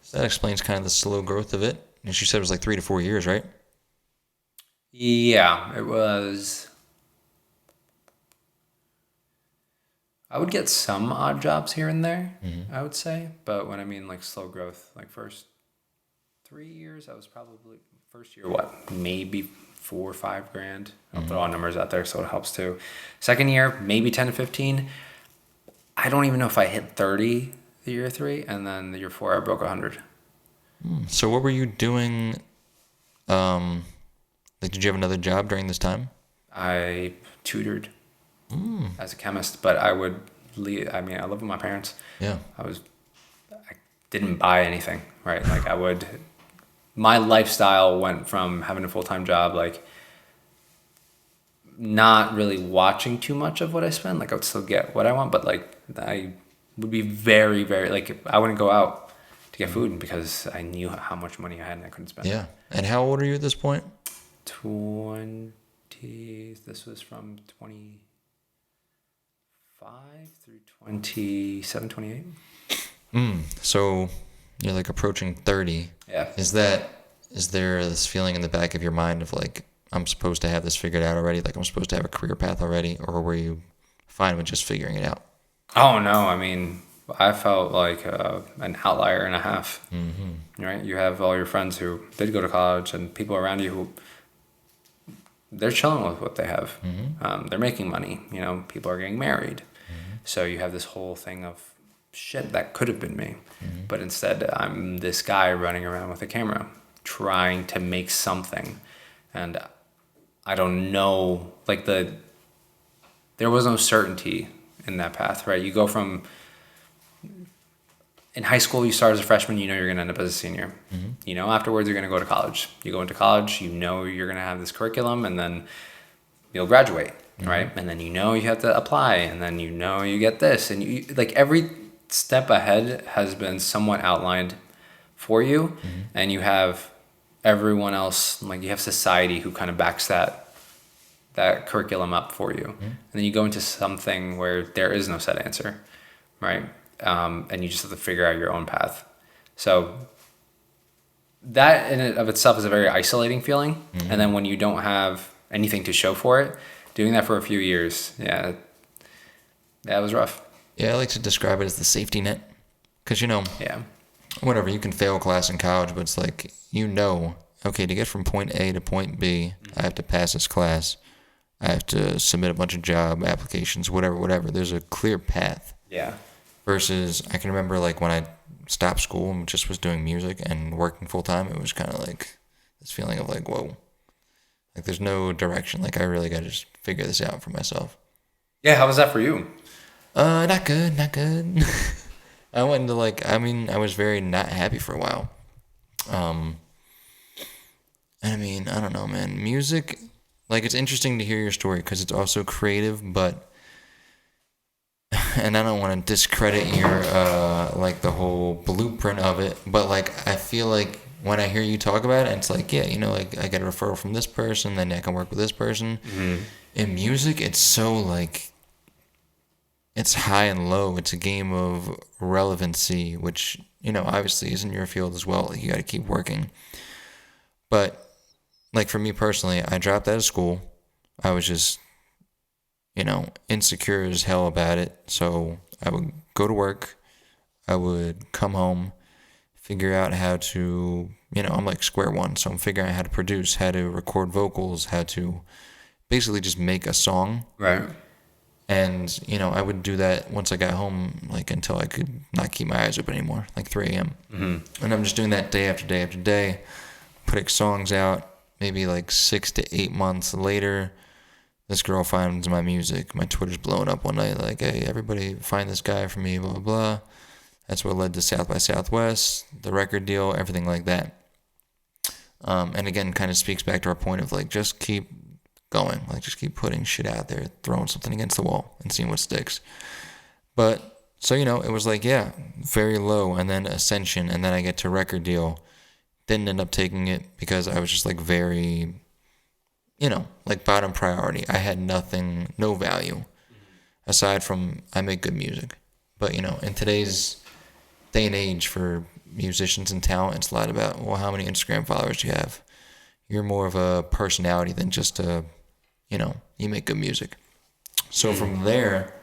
So that explains kind of the slow growth of it. And she said it was like 3 to 4 years, right? Yeah, it was. I would get some odd jobs here and there, I would say. But when I mean like slow growth, like first 3 years, I was probably, first year, maybe 4 or 5 grand. I'll throw all numbers out there so it helps too. Second year, maybe 10 to 15. I don't even know if I hit 30 the year 3, and then the year 4, I broke 100. So what were you doing? Like, did you have another job during this time? I tutored as a chemist, but I would leave. I mean, I lived with my parents. Yeah. I didn't buy anything, right? Like my lifestyle went from having a full-time job, like not really watching too much of what I spend. Like I would still get what I want, but like I would be very, very, like I wouldn't go out to get food because I knew how much money I had and I couldn't spend. Yeah. And how old are you at this point? 20, this was from 25 through 27, 28. So you're like approaching 30. Yeah. Is there this feeling in the back of your mind of like, I'm supposed to have this figured out already? Like I'm supposed to have a career path already? Or were you fine with just figuring it out? Oh, no. I mean, I felt like an outlier and a half. Right? You have all your friends who did go to college and people around you who they're chilling with what they have. Mm-hmm. They're making money. You know, people are getting married. Mm-hmm. So you have this whole thing of shit that could have been me, Mm-hmm. but instead I'm this guy running around with a camera trying to make something, and I don't know, like there was no certainty in that path, right? You go from in high school, you start as a freshman, you know you're going to end up as a senior. Mm-hmm. You know, afterwards you're going to go to college. You go into college, you know you're going to have this curriculum, and then you'll graduate, Mm-hmm. right? And then you know you have to apply, and then you know you get this, and you like every step ahead has been somewhat outlined for you, Mm-hmm. and you have everyone else, like you have society who kind of backs that curriculum up for you. Mm-hmm. And then you go into something where there is no set answer, right? And you just have to figure out your own path. So that in and of itself is a very isolating feeling. Mm-hmm. And then when you don't have anything to show for it, doing that for a few years, yeah, that was rough. Yeah, I like to describe it as the safety net. Because, you know, Yeah. whatever, you can fail a class in college, but it's like, you know, okay, to get from point A to point B, I have to pass this class. I have to submit a bunch of job applications, whatever. There's a clear path. Yeah. Versus, I can remember, like, when I stopped school and just was doing music and working full-time, it was kind of like this feeling of, like, whoa. Like, there's no direction. Like, I really got to just figure this out for myself. Yeah, how was that for you? Not good. I went into, like, I mean, I was very not happy for a while. I mean, I don't know, man. Music, like, it's interesting to hear your story because it's also creative, but, and I don't want to discredit your, like, the whole blueprint of it, but, like, I feel like when I hear you talk about it, it's like, yeah, you know, like, I get a referral from this person, then I can work with this person. Mm-hmm. In music, it's so, like, it's high and low. It's a game of relevancy, which, you know, obviously isn't your field as well. Like, you got to keep working. But, like, for me personally, I dropped out of school. I was just, you know, insecure as hell about it. So I would go to work. I would come home, figure out how to, you know, I'm like square one. So I'm figuring out how to produce, how to record vocals, how to basically just make a song. Right. And, you know, I would do that once I got home, like, until I could not keep my eyes open anymore, like 3 a.m. Mm-hmm. And I'm just doing that day after day after day, putting songs out. Maybe like 6 to 8 months later, this girl finds my music. My Twitter's blowing up one night, like, hey, everybody find this guy for me, blah, blah, blah. That's what led to South by Southwest, the record deal, everything like that. And again, kind of speaks back to our point of, like, just keep going. Like, just keep putting shit out there, throwing something against the wall and seeing what sticks. But, so, you know, it was like, yeah, very low, and then ascension, and then I get to record deal. Didn't end up taking it because I was just, like, very, you know, like, bottom priority. I had nothing, no value, aside from I make good music. But, you know, in today's day and age for musicians and talent, it's a lot about, well, how many Instagram followers do you have? You're more of a personality than just a, you know, you make good music. So from there,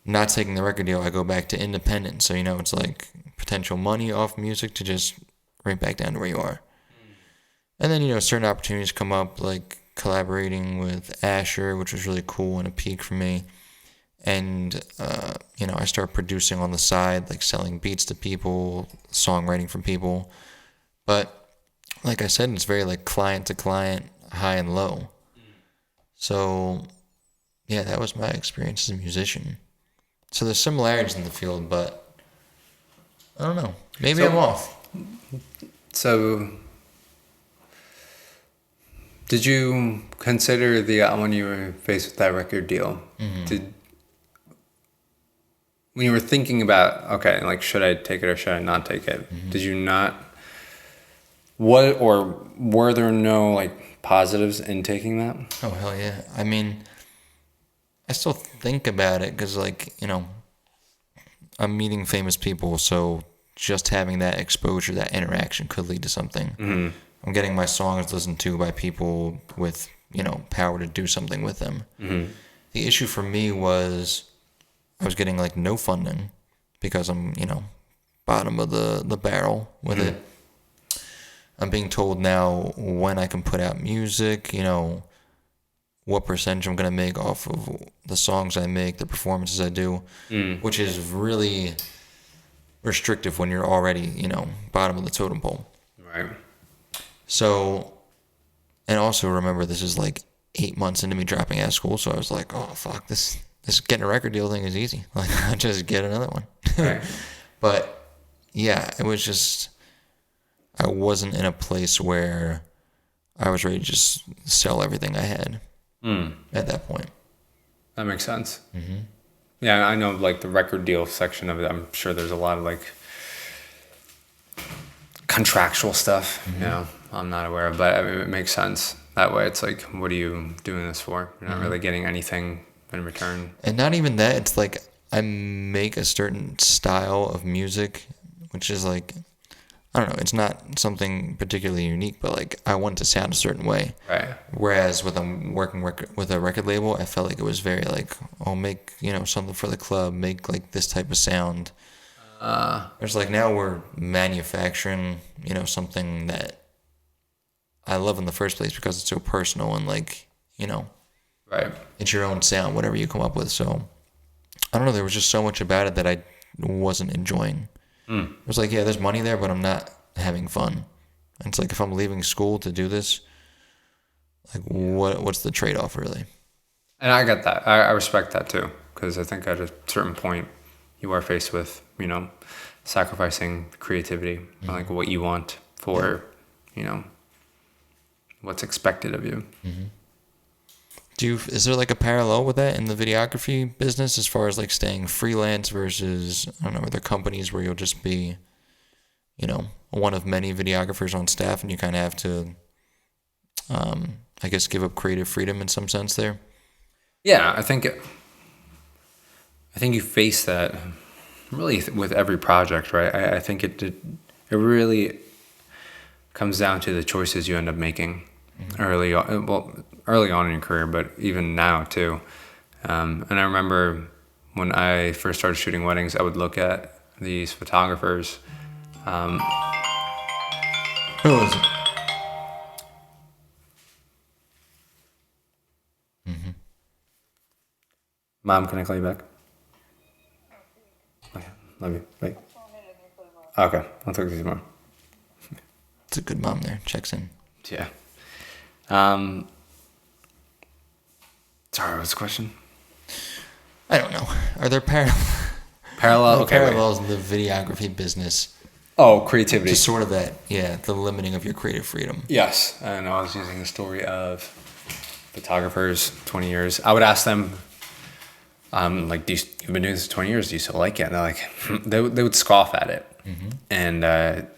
not taking the record deal, I go back to independent. So, you know, it's like potential money off music to just right back down to where you are. And then, you know, certain opportunities come up, like collaborating with Asher, which was really cool and a peak for me. And, you know, I start producing on the side, like selling beats to people, songwriting from people. But like I said, it's very like client to client, high and low. So, yeah, that was my experience as a musician. So there's similarities in the field, but I don't know. Maybe I'm off. So, did you consider when you were faced with that record deal? Mm-hmm. When you were thinking about, okay, like, should I take it or should I not take it? Mm-hmm. Did you not? What, or were there no, like, positives in taking that? Oh, hell yeah. I mean, I still think about it because, like, you know, I'm meeting famous people, so just having that exposure, that interaction could lead to something. Mm-hmm. I'm getting my songs listened to by people with, you know, power to do something with them. Mm-hmm. The issue for me was I was getting, like, no funding because I'm, you know, bottom of the barrel with it. I'm being told now when I can put out music, you know, what percentage I'm gonna make off of the songs I make, the performances I do, which is really restrictive when you're already, bottom of the totem pole. Right. So, and also remember, this is like 8 months into me dropping out of school, so I was like, oh fuck, this getting a record deal thing is easy. Like, I'll just get another one. Right. But yeah, it was just, I wasn't in a place where I was ready to just sell everything I had at that point. That makes sense. Mm-hmm. Yeah, I know, like, the record deal section of it, I'm sure there's a lot of, like, contractual stuff, I'm not aware of, but I mean, it makes sense. That way, it's like, what are you doing this for? You're not really getting anything in return. And not even that, it's like, I make a certain style of music, which is like, I don't know, it's not something particularly unique, but like, I want it to sound a certain way. Right. Whereas with working with a record label, I felt like it was very like, oh, make, something for the club, make like this type of sound. It's like now we're manufacturing, something that I love in the first place because it's so personal and like, right. It's your own sound, whatever you come up with. So I don't know, there was just so much about it that I wasn't enjoying. It was like, yeah, there's money there, but I'm not having fun. And it's like, if I'm leaving school to do this, like, what's the trade-off, really? And I get that. I respect that, too. Because I think at a certain point, you are faced with, sacrificing creativity, like what you want for, what's expected of you. Is there like a parallel with that in the videography business as far as like staying freelance versus, I don't know, are there companies where you'll just be, one of many videographers on staff and you kind of have to, I guess, give up creative freedom in some sense there? Yeah, I think you face that really with every project, right? I think it really comes down to the choices you end up making early on in your career, but even now too. And I remember when I first started shooting weddings, I would look at these photographers. Who is it? Mom, can I call you back? Okay, love you. Bye. Okay, I'll talk to you tomorrow. It's a good mom there. Checks in. Yeah. Sorry, what's the question? I don't know. Are there parallels in the videography business? Oh, creativity. Just sort of that, the limiting of your creative freedom. Yes, and I was using the story of photographers, 20 years. I would ask them, like, you've been doing this 20 years, do you still like it? And they're like, they would scoff at it. And I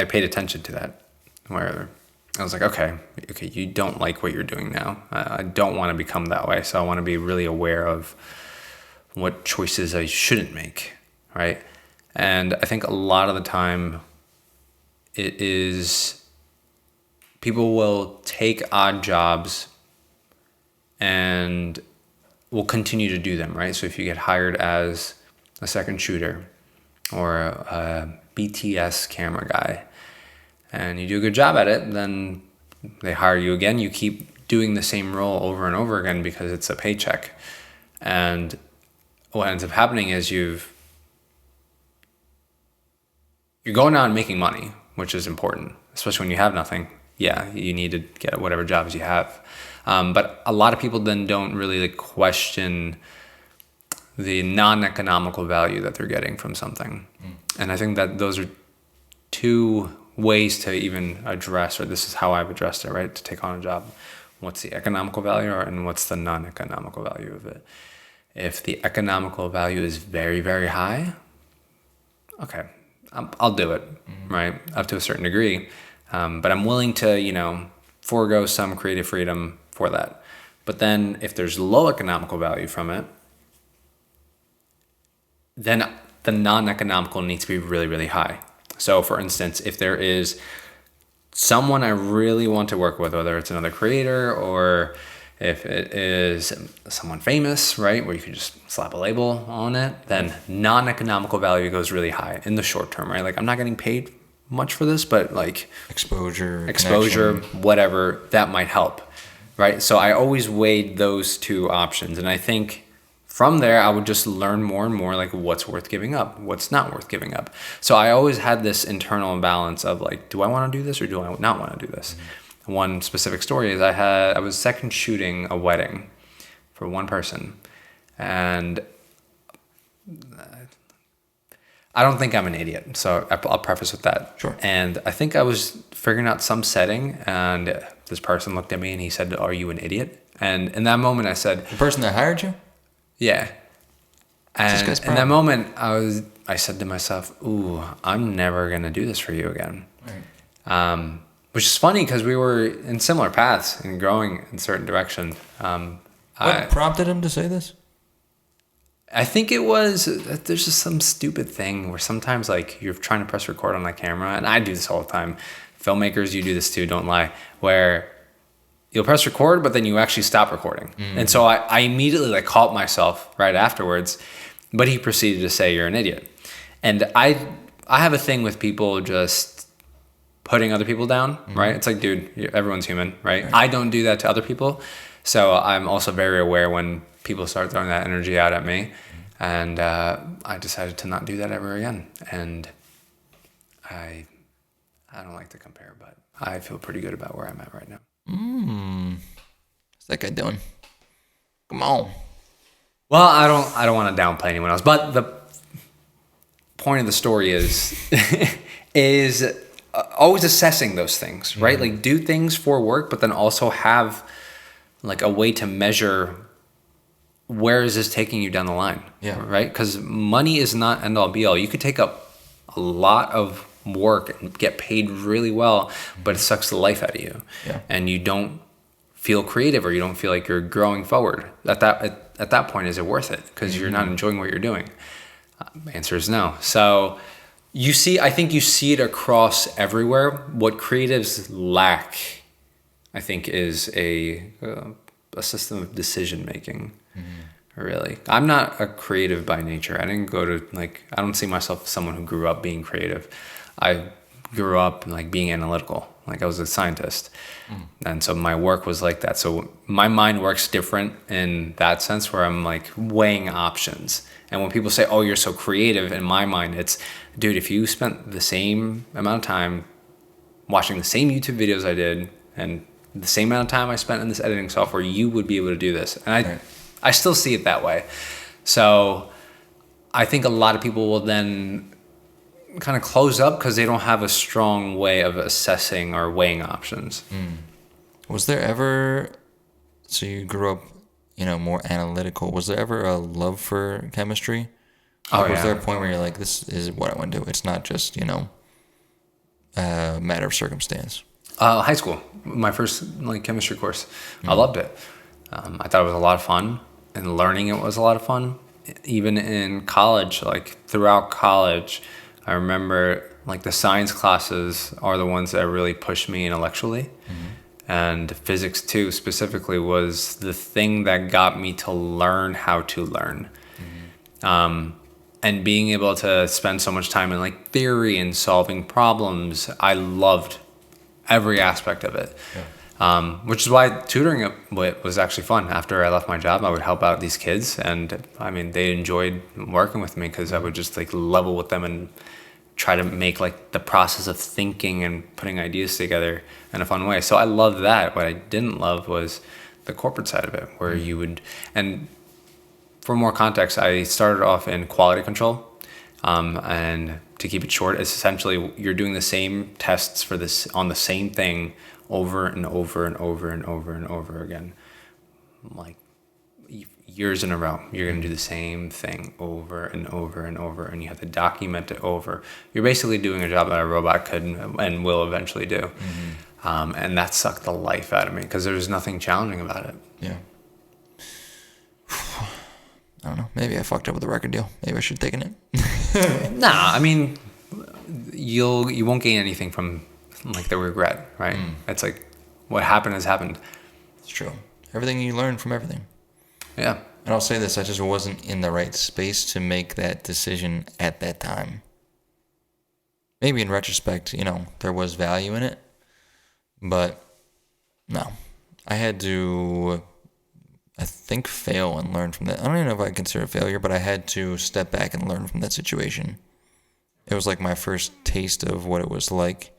paid attention to that, where I was like, okay, you don't like what you're doing now. I don't want to become that way, so I want to be really aware of what choices I shouldn't make, right? And I think a lot of the time it is people will take odd jobs and will continue to do them, right? So if you get hired as a second shooter or a BTS camera guy and you do a good job at it, then they hire you again. You keep doing the same role over and over again because it's a paycheck. And what ends up happening is you're going out and making money, which is important, especially when you have nothing. Yeah, you need to get whatever jobs you have. But a lot of people then don't really question the non-economical value that they're getting from something. And I think that those are two ways to even address, or this is how I've addressed it, right? To take on a job. What's the economical value and what's the non-economical value of it? If the economical value is very, very high, okay, I'll do it, right? Up to a certain degree. But I'm willing to, forego some creative freedom for that. But then if there's low economical value from it, then the non-economical needs to be really, really high. So for instance, if there is someone I really want to work with, whether it's another creator or if it is someone famous, right, where you can just slap a label on it, then non-economical value goes really high in the short term, right? Like, I'm not getting paid much for this, but like exposure, connection, whatever, that might help, right? So I always weighed those two options. And I think from there, I would just learn more and more like what's worth giving up, what's not worth giving up. So I always had this internal imbalance of like, do I want to do this or do I not want to do this? One specific story is I was second shooting a wedding for one person, and I don't think I'm an idiot, so I'll preface with that. Sure. And I think I was figuring out some setting, and this person looked at me and he said, "Are you an idiot?" And in that moment, I said, The person that hired you? "Yeah." And guy's in that problem. moment, I said to myself, "Ooh, I'm never gonna do this for you again." Right. Which is funny because we were in similar paths and growing in certain direction. What prompted him to say this? I think it was, there's just some stupid thing where sometimes like you're trying to press record on a camera, and I do this all the time. Filmmakers, you do this too, don't lie, where you'll press record, but then you actually stop recording. And so I immediately like caught myself right afterwards, but he proceeded to say, "You're an idiot." And I have a thing with people just putting other people down, right? It's like, dude, everyone's human, right? I don't do that to other people. So I'm also very aware when people start throwing that energy out at me. And I decided to not do that ever again. And I don't like to compare, but I feel pretty good about where I'm at right now. What's that guy doing? Come on. Well, I don't want to downplay anyone else, but the point of the story is is always assessing those things, right? Like do things for work, but then also have like a way to measure where is this taking you down the line, right? Because money is not end all be all. You could take up a lot of work and get paid really well, but it sucks the life out of you, and you don't feel creative or you don't feel like you're growing forward. At that point, is it worth it? Because you're not enjoying what you're doing. Answer is no. So I think you see it across everywhere. What creatives lack, I think, is a system of decision making. Really, I'm not a creative by nature. I don't see myself as someone who grew up being creative. I grew up like being analytical. Like I was a scientist, and so my work was like that. So my mind works different in that sense, where I'm like weighing options. And when people say, "Oh, you're so creative," in my mind, it's, dude, if you spent the same amount of time watching the same YouTube videos I did and the same amount of time I spent in this editing software, you would be able to do this. And I still see it that way. So I think a lot of people will then kind of close up because they don't have a strong way of assessing or weighing options. Was there ever, so you grew up, more analytical. Was there ever a love for chemistry? Was there a point where you're like, this is what I want to do? It's not just, a matter of circumstance. High school, my first chemistry course. I loved it. I thought it was a lot of fun, and learning it was a lot of fun. Even in college, throughout college, I remember the science classes are the ones that really pushed me intellectually. And physics too, specifically, was the thing that got me to learn how to learn. And being able to spend so much time in theory and solving problems, I loved every aspect of it. Which is why tutoring was actually fun. After I left my job, I would help out these kids, and I mean, they enjoyed working with me because I would just level with them and try to make the process of thinking and putting ideas together in a fun way. So I loved that. What I didn't love was the corporate side of it, where you would, and for more context, I started off in quality control, and to keep it short, it's essentially you're doing the same tests for this on the same thing over and over and over and over and over again, years in a row. You're going to do the same thing over and over and over, and you have to document it over. You're basically doing a job that a robot could and will eventually do. And that sucked the life out of me because there was nothing challenging about it. Yeah. I don't know. Maybe I fucked up with the record deal. Maybe I should have taken it. Nah, I mean, you won't gain anything from the regret, right? It's what happened has happened. It's true. Everything you learn from everything. Yeah. And I'll say this, I just wasn't in the right space to make that decision at that time. Maybe in retrospect, there was value in it. But no, I had to, I think, fail and learn from that. I don't even know if I consider it failure, but I had to step back and learn from that situation. It was like my first taste of what it was like.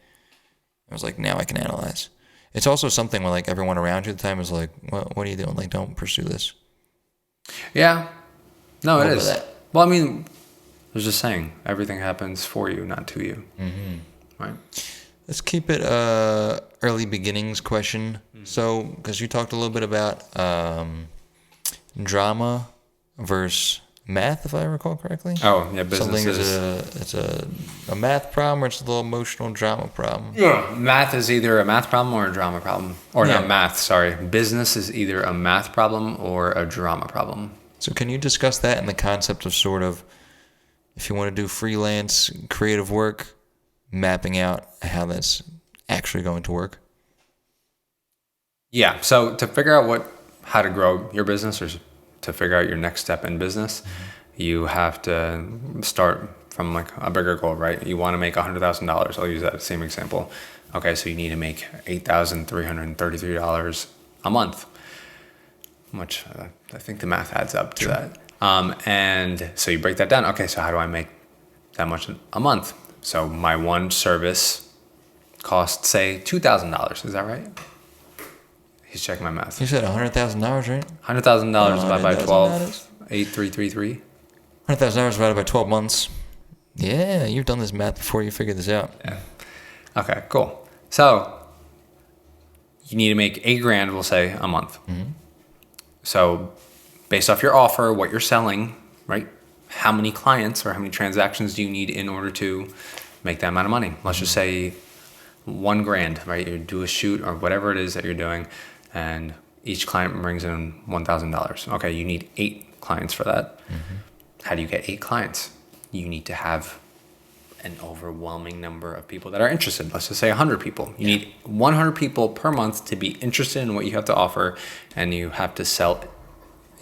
I was like, now I can analyze. It's also something where like everyone around you at the time was like, what are you doing? Like, don't pursue this. Yeah. No, it Over is. that. Well, I mean, I was just saying, everything happens for you, not to you. Mm-hmm. Right. Let's keep it early beginnings question. So, because you talked a little bit about drama versus math, if I recall correctly. Oh, yeah, business Something is a math problem or it's a little emotional drama problem. Yeah, math is either a math problem or a drama problem. Or Yeah. not math, sorry. Business is either a math problem or a drama problem. So can you discuss that in the concept of sort of, if you want to do freelance creative work, mapping out how that's actually going to work? Yeah, so to figure out how to grow your business or to figure out your next step in business, you have to start from like a bigger goal, right? You want to make $100,000. I'll use that same example. Okay, so you need to make $8,333 a month, which I think the math adds up to that. And so you break that down. Okay, so how do I make that much a month? So my one service costs, say, $2,000. Is that right? He's checking my math. You said $100,000, right? $100,000 divided by 12, that is. 8,333. $100,000 divided by 12 months. Yeah, you've done this math before. You figured this out. Yeah. Okay, cool. So you need to make $8,000, we'll say, a month. Mm-hmm. So based off your offer, what you're selling, right? How many clients or how many transactions do you need in order to make that amount of money? Let's just say $1,000, right? You do a shoot or whatever it is that you're doing, and each client brings in $1,000. Okay, you need 8 clients for that. Mm-hmm. How do you get 8 clients? You need to have an overwhelming number of people that are interested. Let's just say 100 people. You need 100 people per month to be interested in what you have to offer, and you have to sell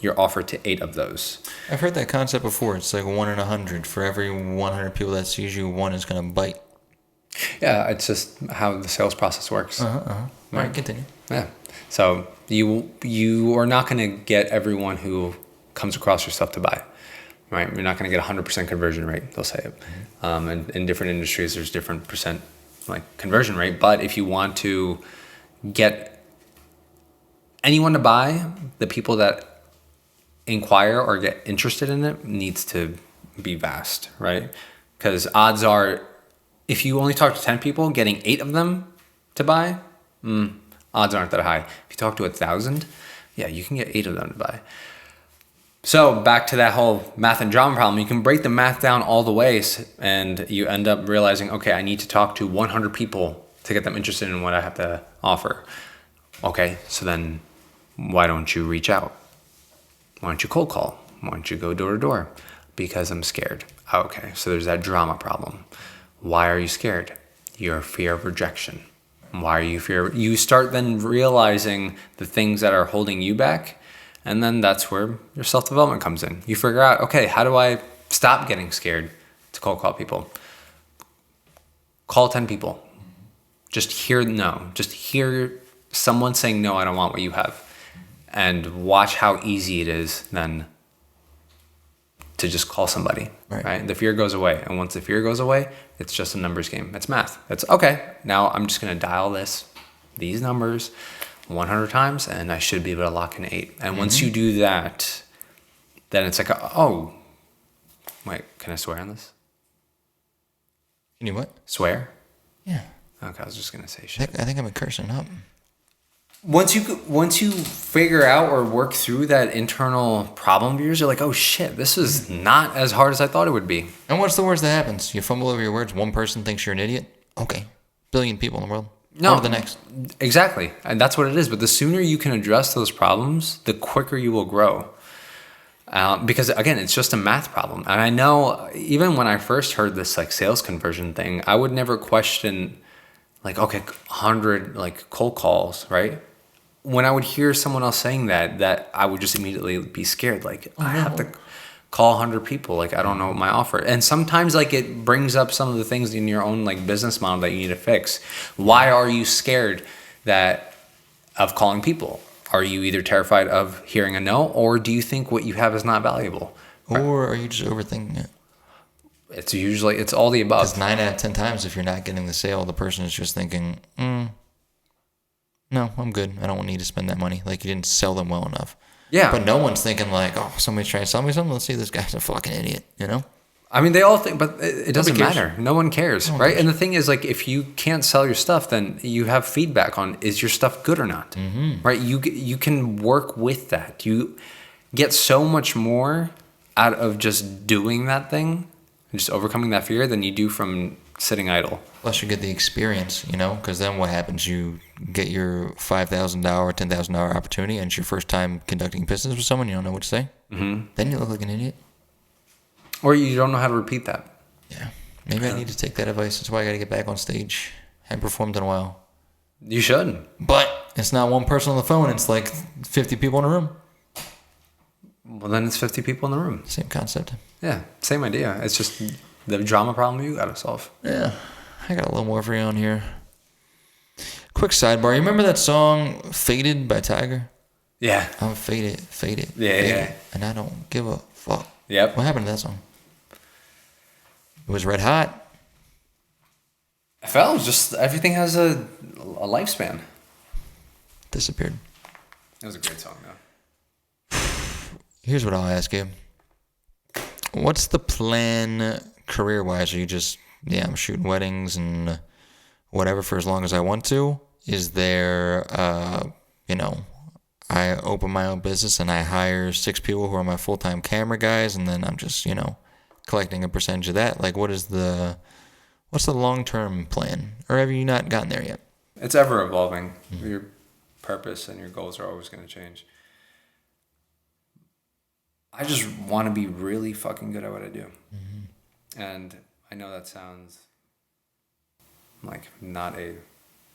your offer to 8 of those. I've heard that concept before. It's like 1 in 100. For every 100 people that sees you, 1 is going to bite. Yeah, it's just how the sales process works. All right, continue. Yeah. So you are not going to get everyone who comes across your stuff to buy, right? You're not going to get 100% conversion rate, they'll say it. Mm-hmm. And in different industries, there's different percent like conversion rate. But if you want to get anyone to buy, the people that inquire or get interested in it needs to be vast, right? Because odds are, if you only talk to 10 people, getting 8 of them to buy, odds aren't that high. If you talk to 1,000, yeah, you can get 8 of them to buy. So back to that whole math and drama problem, you can break the math down all the ways and you end up realizing, okay, I need to talk to 100 people to get them interested in what I have to offer. Okay, so then why don't you reach out? Why don't you cold call? Why don't you go door to door? Because I'm scared. Okay, so there's that drama problem. Why are you scared? Your fear of rejection. Why are you fear? You start then realizing the things that are holding you back, and then that's where your self-development comes in. You figure out, okay, how do I stop getting scared to cold call people? Call 10 people. Just hear no. Just hear someone saying, no, I don't want what you have. And watch how easy it is then to just call somebody, right? The fear goes away. And once the fear goes away, it's just a numbers game. It's math. It's okay. Now I'm just going to dial these numbers 100 times and I should be able to lock in 8. And once you do that, then it's like, oh, wait, can I swear on this? Can you what? Swear? Yeah. Okay, I was just going to say shit. I think I'm cursing up. Once you figure out or work through that internal problem of yours, you're like, oh shit, this is not as hard as I thought it would be. And what's the worst that happens? You fumble over your words, one person thinks you're an idiot. Okay. Billion people in the world. No, on to the next. Exactly. And that's what it is. But the sooner you can address those problems, the quicker you will grow. Because again, it's just a math problem. And I know even when I first heard this like sales conversion thing, I would never question like, okay, 100 like cold calls, right? When I would hear someone else saying that I would just immediately be scared. Like, I have to call 100 people. Like, I don't know my offer. And sometimes like it brings up some of the things in your own like business model that you need to fix. Why are you scared that of calling people? Are you either terrified of hearing a no, or do you think what you have is not valuable? Or are you just overthinking it? It's all the above. Because 9 out of 10 times, if you're not getting the sale, the person is just thinking, no, I'm good. I don't need to spend that money. Like, you didn't sell them well enough. Yeah. But no one's thinking like, oh, somebody's trying to sell me something. Let's see, this guy's a fucking idiot, you know? I mean, they all think, but it doesn't cares. matter. No one cares, right? And the thing is, like, if you can't sell your stuff, then you have feedback on, is your stuff good or not, right? You can work with that. You get so much more out of just doing that thing, just overcoming that fear, than you do from sitting idle. Plus, you get the experience, you know? Because then what happens? You get your $5,000, $10,000 opportunity, and it's your first time conducting business with someone. You don't know what to say. Mm-hmm. Then you look like an idiot. Or you don't know how to repeat that. Yeah. Maybe I need to take that advice. That's why I got to get back on stage. Haven't performed in a while. You should. But it's not one person on the phone. It's like 50 people in a room. Well, then it's 50 people in the room. Same concept. Yeah, same idea. It's just the drama problem you got to solve. Yeah. I got a little more for you on here. Quick sidebar. You remember that song Faded by Tiger? Yeah. I'm faded. Yeah. And I don't give a fuck. Yep. What happened to that song? It was red hot. I felt just everything has a lifespan. Disappeared. It was a great song, though. Here's what I'll ask you. What's the plan career-wise? Are you just, I'm shooting weddings and whatever for as long as I want to? Is there, I open my own business and I hire 6 people who are my full-time camera guys, and then I'm just, collecting a percentage of that? Like, what's the long-term plan? Or have you not gotten there yet? It's ever evolving. Mm-hmm. Your purpose and your goals are always going to change. I just want to be really fucking good at what I do. Mm-hmm. And I know that sounds like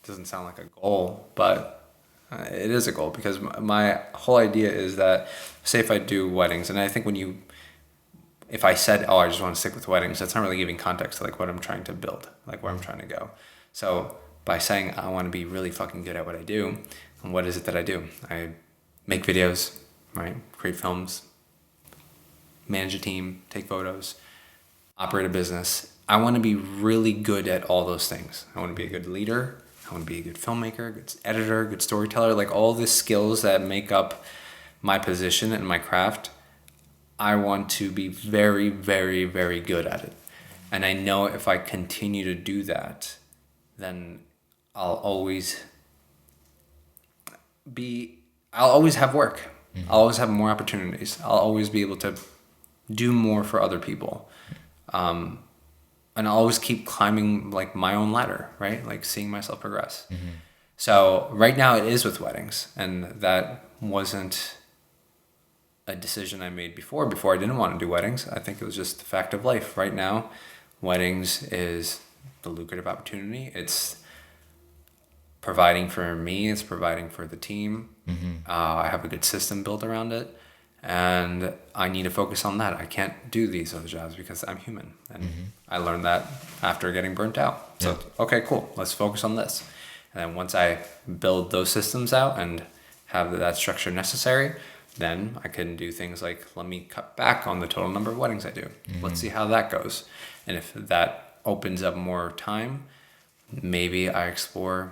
doesn't sound like a goal, but it is a goal, because my whole idea is that, say if I do weddings, and I think if I said, I just want to stick with weddings, that's not really giving context to like what I'm trying to build, like where I'm trying to go. So by saying I want to be really fucking good at what I do, and what is it that I do? I make videos, right? Create films, manage a team, take photos, operate a business. I want to be really good at all those things. I want to be a good leader. I want to be a good filmmaker, good editor, good storyteller, like all the skills that make up my position and my craft. I want to be very, very, very good at it. And I know if I continue to do that, then I'll always have work. Mm-hmm. I'll always have more opportunities. I'll always be able to do more for other people. And I'll always keep climbing like my own ladder, right? Like seeing myself progress. Mm-hmm. So right now it is with weddings, and that wasn't a decision I made before. Before I didn't want to do weddings. I think it was just the fact of life. Right now, weddings is the lucrative opportunity. It's providing for me. It's providing for the team. Mm-hmm. I have a good system built around it. And I need to focus on that. I can't do these other jobs because I'm human. And mm-hmm. I learned that after getting burnt out. So, okay, cool. Let's focus on this. And then once I build those systems out and have that structure necessary, then I can do things like, let me cut back on the total number of weddings I do. Mm-hmm. Let's see how that goes. And if that opens up more time, maybe I explore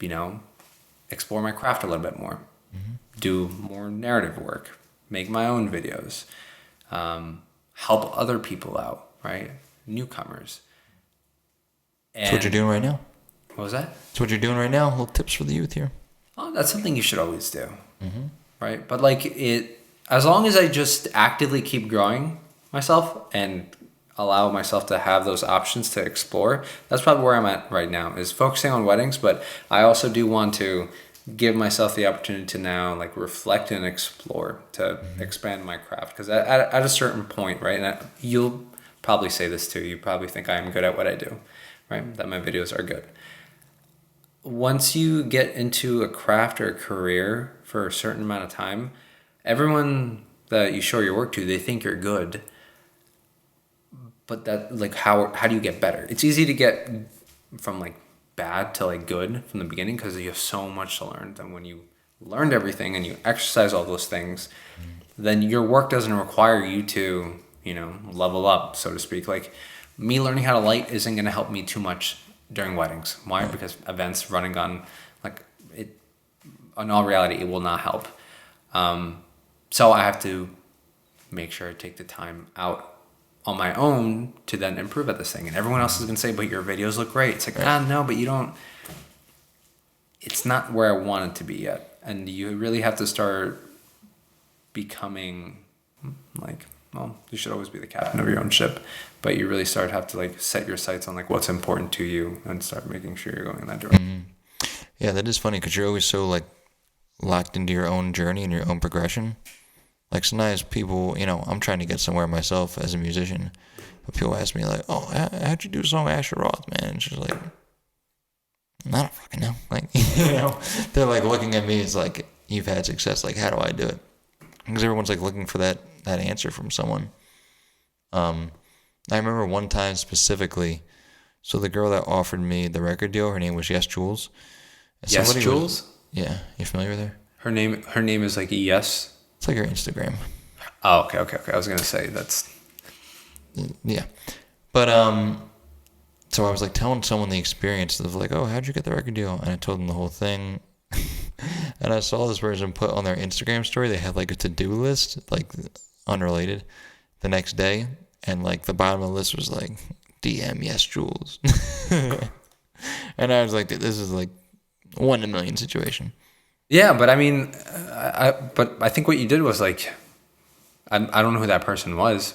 my craft a little bit more. Mm-hmm. Do more narrative work. Make my own videos, help other people out, right? Newcomers. And that's what you're doing right now. What was that? That's what you're doing right now. Little tips for the youth here. Oh, that's something you should always do, mm-hmm. right? But as long as I just actively keep growing myself and allow myself to have those options to explore, that's probably where I'm at right now, is focusing on weddings. But I also do want to give myself the opportunity to now like reflect and explore, to mm-hmm. expand my craft. Because at a certain point, right, and you'll probably say this too, you probably think I am good at what I do, right, that my videos are good. Once you get into a craft or a career for a certain amount of time, everyone that you show your work to, they think you're good. But that, like, how do you get better? It's easy to get from like bad to like good from the beginning because you have so much to learn. Then when you learned everything and you exercise all those things, then your work doesn't require you to, level up, so to speak. Like me learning how to light isn't going to help me too much during weddings. Why? Because events, run and gun, like it, in all reality, it will not help. So I have to make sure I take the time out on my own to then improve at this thing. And everyone else is going to say, but your videos look great. It's like, no, but you don't, it's not where I want it to be yet. And you really have to start becoming like, well, you should always be the captain of your own ship, but you really have to like set your sights on like what's important to you and start making sure you're going in that direction. Yeah, that is funny because you're always so like locked into your own journey and your own progression. Like sometimes people, I'm trying to get somewhere myself as a musician, but people ask me like, "Oh, how'd you do a song with Asher Roth, man?" And she's like, "I don't fucking know." Like, they're like looking at me. It's like, "You've had success. Like, how do I do it?" Because everyone's like looking for that answer from someone. I remember one time specifically. So the girl that offered me the record deal, her name was Yes Jules. Yes Jules. Yeah, you familiar with her? Her name is like Yes. It's like her Instagram. Oh, okay. I was gonna say that's. Yeah, but so I was like telling someone the experience of like, "Oh, how'd you get the record deal?" And I told them the whole thing. And I saw this person put on their Instagram story, they had like a to-do list, like unrelated, the next day, and like the bottom of the list was like DM Yes Jules. And I was like, this is like 1 in a million situation. Yeah, but I mean, I think what you did was like, I don't know who that person was,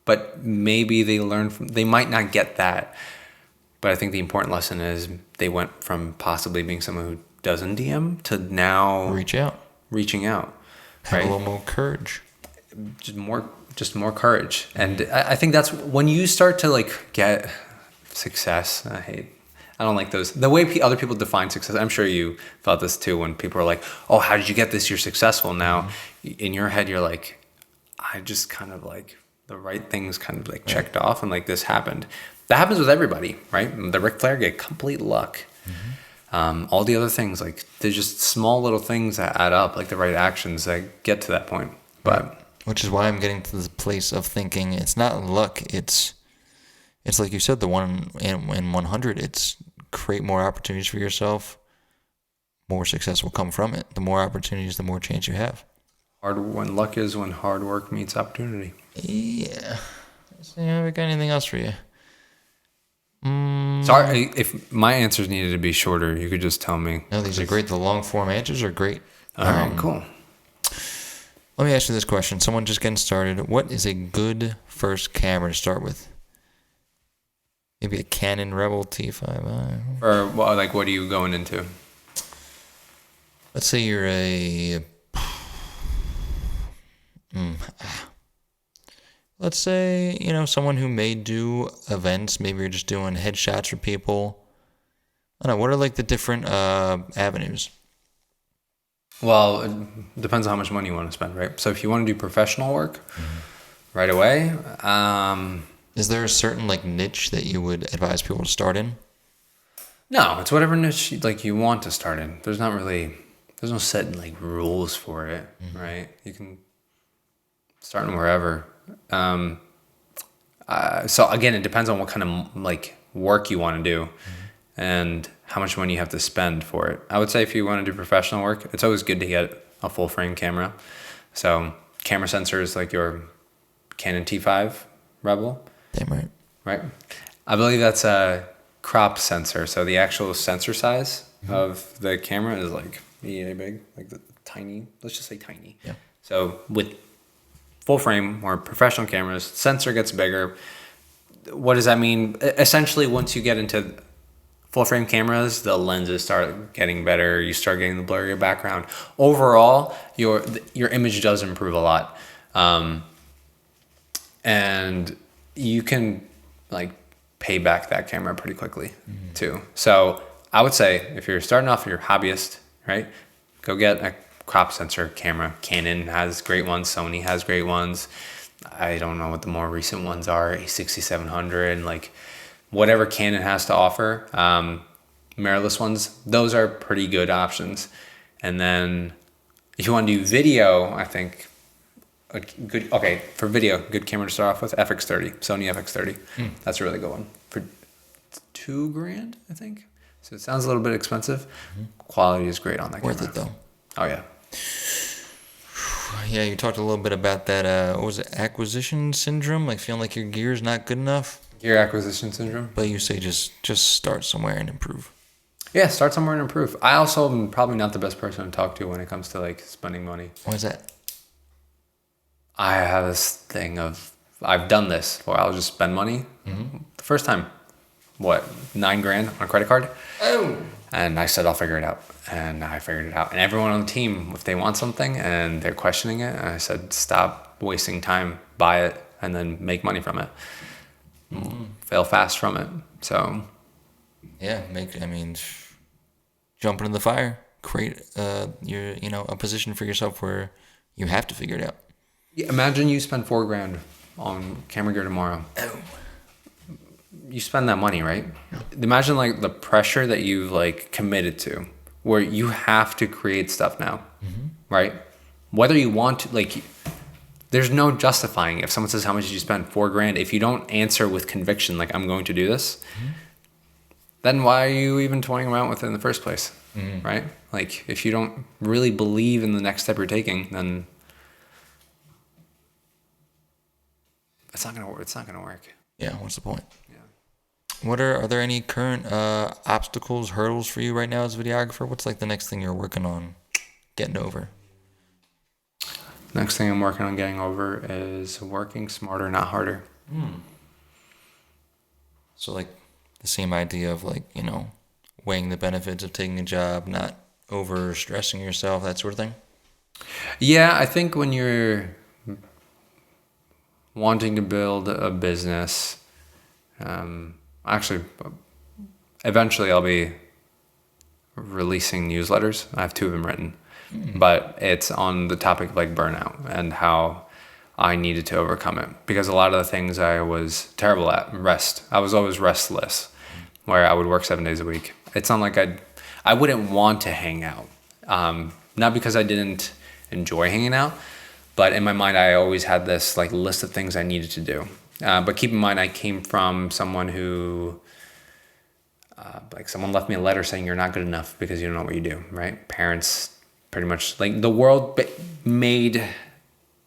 but maybe they might not get that. But I think the important lesson is they went from possibly being someone who doesn't DM to now reaching out. Have right? A little more courage. Just more courage. And I think that's when you start to like get success. I don't like those. The way other people define success, I'm sure you felt this too when people are like, "Oh, how did you get this? You're successful now." In your head, you're like, I just kind of like the right things kind of like checked off and like this happened. That happens with everybody, right? The Ric Flair get complete luck. All the other things, like they're just small little things that add up, like the right actions that get to that point. But which is why I'm getting to the place of thinking it's not luck. It's like you said, the 1 in 100. It's create more opportunities for yourself. More success will come from it. The more opportunities, the more chance you have. When luck is when hard work meets opportunity. Yeah. So, have we got anything else for you? Sorry, if my answers needed to be shorter, you could just tell me. No, these are great. The long form answers are great. All right, cool. Let me ask you this question. Someone just getting started. What is a good first camera to start with? Maybe a Canon Rebel T5i. Or like, what are you going into? Let's say you're a... Let's say, someone who may do events. Maybe you're just doing headshots for people. I don't know. What are like the different avenues? Well, it depends on how much money you want to spend, right? So if you want to do professional work right away... Is there a certain like niche that you would advise people to start in? No, it's whatever niche you want to start in. There's no set like rules for it, right? You can start in wherever. So again, it depends on what kind of like work you want to do and how much money you have to spend for it. I would say if you want to do professional work, it's always good to get a full frame camera. So camera sensors like your Canon T5 Rebel. Damn right. Right. I believe that's a crop sensor. So the actual sensor size of the camera is like big, like the tiny, let's just say tiny. Yeah. So with full frame or professional cameras, sensor gets bigger. What does that mean? Essentially, once you get into full frame cameras, the lenses start getting better. You start getting the blurrier background. Overall, your image does improve a lot. And you can like pay back that camera pretty quickly too. So I would say if you're starting off, you're a hobbyist, right? Go get a crop sensor camera. Canon has great ones. Sony has great ones. I don't know what the more recent ones are. A6700 and like whatever Canon has to offer. Mirrorless ones, those are pretty good options. And then if you want to do video, I think for video, good camera to start off with, FX30, Sony FX30. That's a really good one for $2,000, I think. So it sounds a little bit expensive. Quality is great on that camera. Worth it though. Oh yeah. Yeah, you talked a little bit about that, what was it, acquisition syndrome? Like feeling like your gear's not good enough? Gear acquisition syndrome? But you say just start somewhere and improve. Yeah, start somewhere and improve. I also am probably not the best person to talk to when it comes to like spending money. Why is that? I have this thing of, I've done this where I'll just spend money. The first time, $9,000 on a credit card? Oh. And I said, I'll figure it out. And I figured it out. And everyone on the team, if they want something and they're questioning it, I said, stop wasting time, buy it, and then make money from it. Fail fast from it. So. Yeah, jump into the fire, create a position for yourself where you have to figure it out. Yeah, imagine you spend $4,000 on camera gear tomorrow. Oh. You spend that money, right? Imagine like the pressure that you've like committed to, where you have to create stuff now, right? Whether you want to, like, there's no justifying. If someone says, how much did you spend? $4,000. If you don't answer with conviction, like, I'm going to do this, then why are you even toying around with it in the first place, right? Like, if you don't really believe in the next step you're taking, then it's not gonna work. Yeah, what's the point? Yeah. Are there any current obstacles, hurdles for you right now as a videographer? What's like the next thing you're working on getting over? Next thing I'm working on getting over is working smarter, not harder. So like the same idea of like, weighing the benefits of taking a job, not over stressing yourself, that sort of thing? Yeah, I think when you're wanting to build a business, actually, eventually I'll be releasing newsletters. I have 2 of them written, but it's on the topic of like burnout and how I needed to overcome it, because a lot of the things I was terrible at, I was always restless, where I would work 7 days a week. It's not like I wouldn't want to hang out, not because I didn't enjoy hanging out, but in my mind, I always had this like list of things I needed to do. But keep in mind, I came from someone who, someone left me a letter saying you're not good enough because you don't know what you do, right? Parents pretty much, like, the world made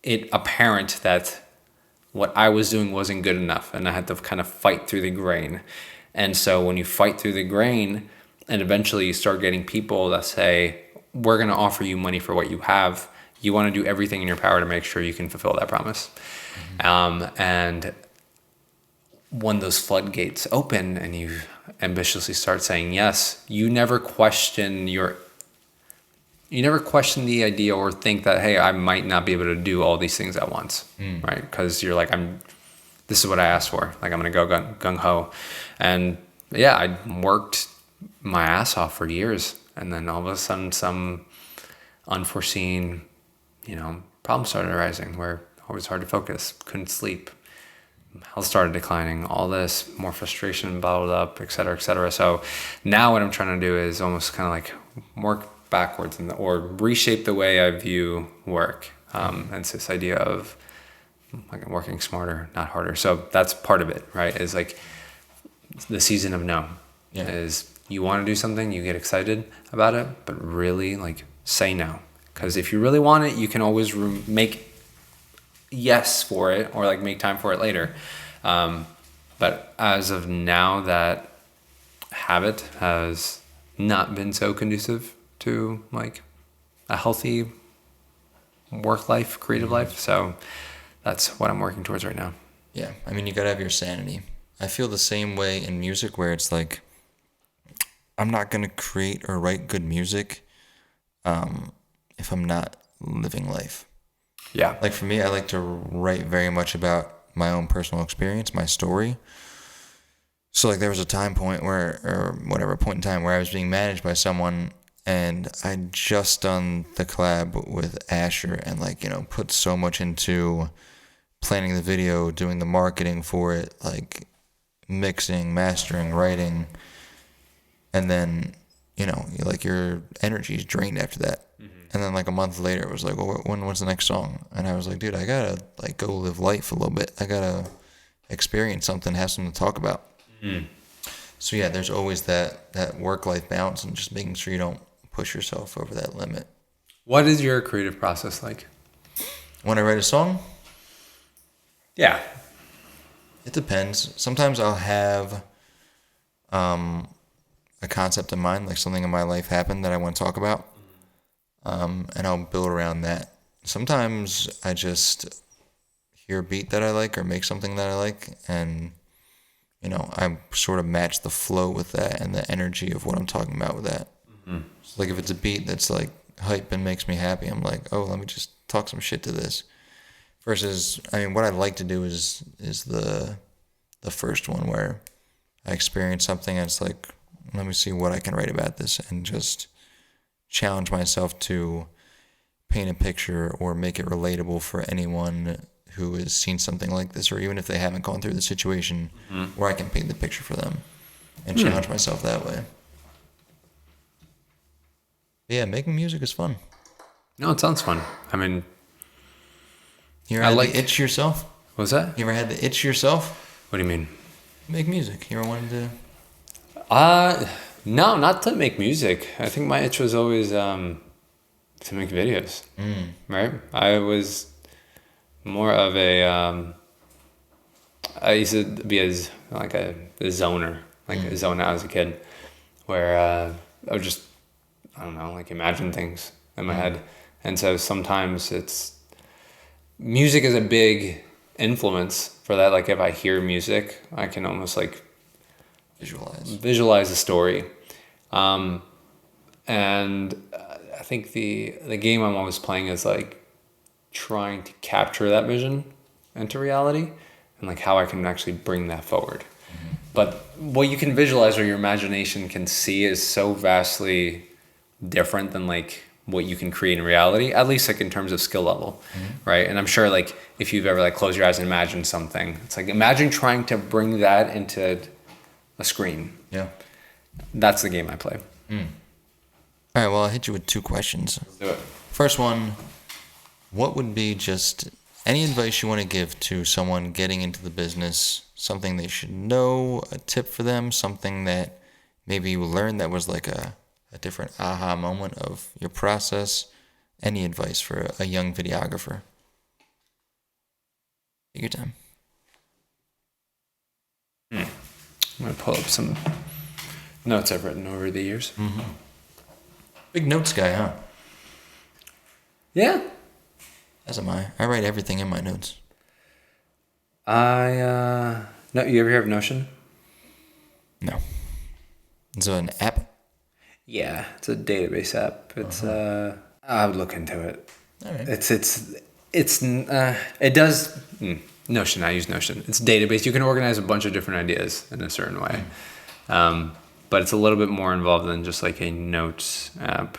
it apparent that what I was doing wasn't good enough, and I had to kind of fight through the grain. And so when you fight through the grain, and eventually you start getting people that say, we're going to offer you money for what you have, you want to do everything in your power to make sure you can fulfill that promise. And when those floodgates open and you ambitiously start saying yes, you never question the idea or think that, hey, I might not be able to do all these things at once, right? Because you're like, this is what I asked for. Like, I'm going to go gung ho. And yeah, I worked my ass off for years. And then all of a sudden some unforeseen, problems started arising where it was hard to focus, couldn't sleep, health started declining, all this, more frustration bottled up, et cetera, et cetera. So now what I'm trying to do is almost kind of like work backwards or reshape the way I view work. And it's this idea of like working smarter, not harder. So that's part of it, right? Is like the season of no. Yeah. Is you want to do something, you get excited about it, but really like say no. Because if you really want it, you can always make yes for it or like make time for it later. But as of now, that habit has not been so conducive to like a healthy work life, creative life. So that's what I'm working towards right now. Yeah. I mean, you got to have your sanity. I feel the same way in music where it's like, I'm not going to create or write good music if I'm not living life. Yeah. Like for me, I like to write very much about my own personal experience, my story. So like there was a point in time where I was being managed by someone and I'd just done the collab with Asher and put so much into planning the video, doing the marketing for it, like mixing, mastering, writing. And then like your energy is drained after that. And then like a month later, it was like, well, when was the next song? And I was like, dude, I gotta like go live life a little bit. I gotta experience something, have something to talk about. So yeah, there's always that work-life balance and just making sure you don't push yourself over that limit. What is your creative process like? When I write a song, Yeah. it depends. Sometimes I'll have a concept in mind, like something in my life happened that I want to talk about, and I'll build around that. Sometimes I just hear a beat that I like or make something that I like, and I sort of match the flow with that and the energy of what I'm talking about with that. So like if it's a beat that's like hype and makes me happy, I'm like, oh, let me just talk some shit to this. Versus, what I like to do is the first one where I experience something and it's like, let me see what I can write about this and just challenge myself to paint a picture or make it relatable for anyone who has seen something like this, or even if they haven't gone through the situation, where I can paint the picture for them and challenge myself that way. Yeah, making music is fun. No, it sounds fun. You ever had the itch yourself? What was that? You ever had the itch yourself? What do you mean? Make music. You ever wanted to? No, not to make music. I think my itch was always to make videos. Right? I was more of a I used to be a zoner, a zone out as a kid, where I would just, I don't know, like imagine things in my head. And so sometimes music is a big influence for that. Like if I hear music, I can almost like visualize the story. And I think the game I'm always playing is like trying to capture that vision into reality and like how I can actually bring that forward. But what you can visualize or your imagination can see is so vastly different than like what you can create in reality, at least like in terms of skill level, right? And I'm sure like if you've ever like closed your eyes and imagined something, it's like imagine trying to bring that into a screen. Yeah. That's the game I play. All right, well, I'll hit you with 2 questions. Let's do it. First one, what would be just any advice you want to give to someone getting into the business, something they should know, a tip for them, something that maybe you learned that was like a different aha moment of your process? Any advice for a young videographer? Take your time. I'm going to pull up some notes I've written over the years. Big notes guy, huh? Yeah. As am I. I write everything in my notes. No, you ever hear of Notion? No. Is it an app? Yeah, it's a database app. It's I would look into it. All right. It does Notion. I use Notion. It's a database. You can organize a bunch of different ideas in a certain way, but it's a little bit more involved than just like a notes app.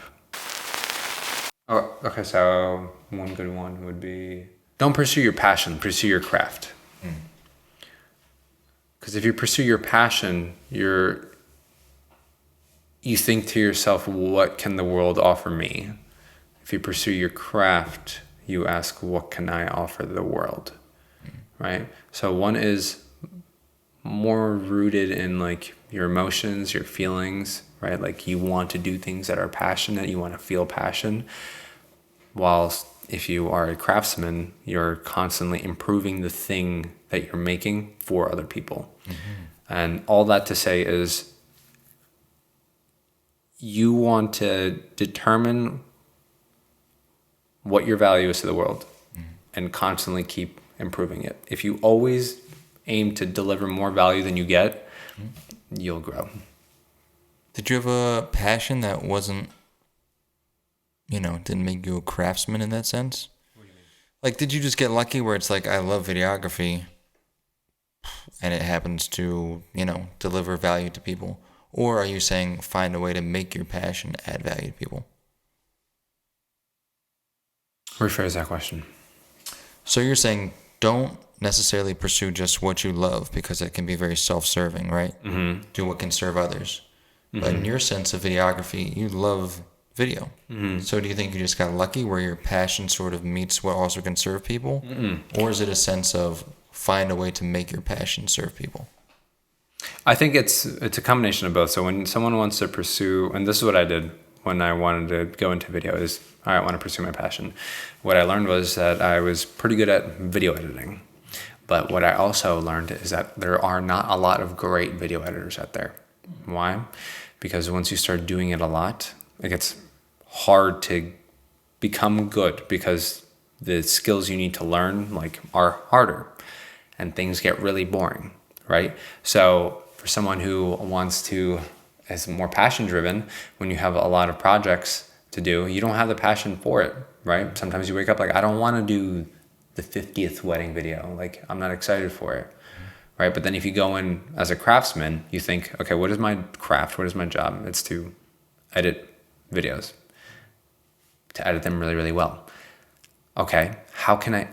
Oh, okay. So one good one would be don't pursue your passion. Pursue your craft. Because if you pursue your passion, you think to yourself, what can the world offer me? If you pursue your craft, you ask, what can I offer the world? Right? So one is more rooted in like your emotions, your feelings, right? Like you want to do things that are passionate, you want to feel passion. Whilst if you are a craftsman, you're constantly improving the thing that you're making for other people. And all that to say is you want to determine what your value is to the world and constantly keep improving it. If you always aim to deliver more value than you get, you'll grow. Did you have a passion that wasn't, didn't make you a craftsman in that sense? What do you mean? Like, did you just get lucky where it's like, I love videography and it happens to, deliver value to people? Or are you saying find a way to make your passion add value to people? Rephrase that question. So you're saying don't necessarily pursue just what you love because it can be very self-serving, right? Do what can serve others. But in your sense of videography, you love video. So do you think you just got lucky where your passion sort of meets what also can serve people? Or is it a sense of find a way to make your passion serve people? I think it's a combination of both. So when someone wants to pursue, and this is what I did when I wanted to go into video, is I want to pursue my passion. What I learned was that I was pretty good at video editing. But what I also learned is that there are not a lot of great video editors out there. Why? Because once you start doing it a lot, it gets hard to become good because the skills you need to learn are harder and things get really boring, right? So for someone who is more passion driven, when you have a lot of projects to do, you don't have the passion for it, right? Sometimes you wake up I don't want to do the 50th wedding video. I'm not excited for it, right? But then if you go in as a craftsman, you think, okay, what is my craft? What is my job? It's to edit videos, to edit them really, really well. Okay, how can I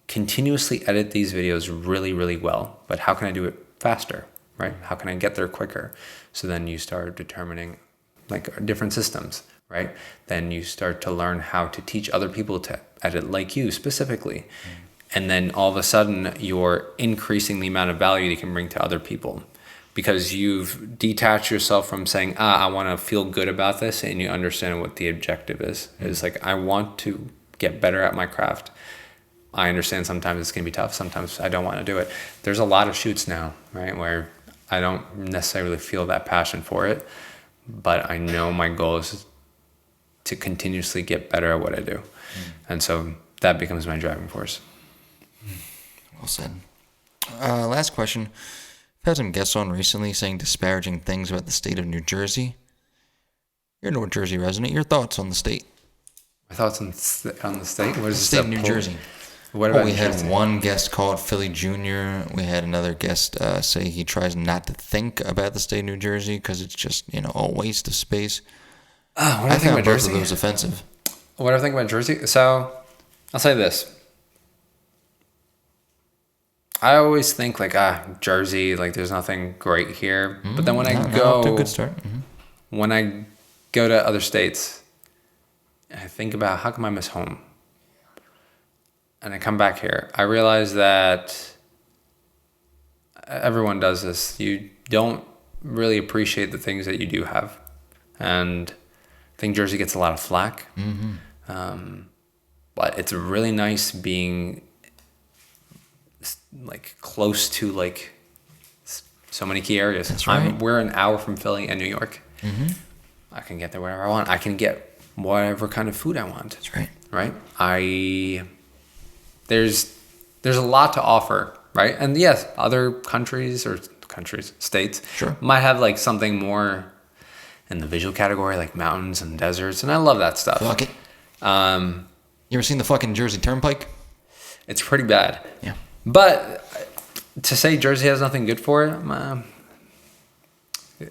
continuously edit these videos really, really well? But how can I do it faster, right? How can I get there quicker? So then you start determining different systems, right? Then you start to learn how to teach other people to edit like you specifically. And then all of a sudden you're increasing the amount of value you can bring to other people because you've detached yourself from saying, I want to feel good about this. And you understand what the objective is. It's I want to get better at my craft. I understand sometimes it's going to be tough. Sometimes I don't want to do it. There's a lot of shoots now, right? Where I don't necessarily feel that passion for it, but I know my goal is to continuously get better at what I do. And so that becomes my driving force. Well said. Last question. I've had some guests on recently saying disparaging things about the state of New Jersey. You're a North Jersey resident. Your thoughts on the state? My thoughts on the state? What is the state of New Jersey? What about we had one guest call it Philly Jr. We had another guest say he tries not to think about the state of New Jersey because it's just, a waste of space. What do I think about Jersey? Both of those offensive. What do I think about Jersey? So, I'll say this. I always think Jersey, there's nothing great here. But then when I go, to a good start. When I go to other states, I think about how come I miss home? And I come back here. I realize that everyone does this. You don't really appreciate the things that you do have. And I think Jersey gets a lot of flack. But it's really nice being close to so many key areas. That's right. We're an hour from Philly and New York. I can get there wherever I want. I can get whatever kind of food I want. That's right. Right? There's a lot to offer, right? And yes, other states sure might have something more in the visual category, like mountains and deserts, and I love that stuff. Fuck it. You ever seen the fucking Jersey Turnpike? It's pretty bad. Yeah. But to say Jersey has nothing good for it,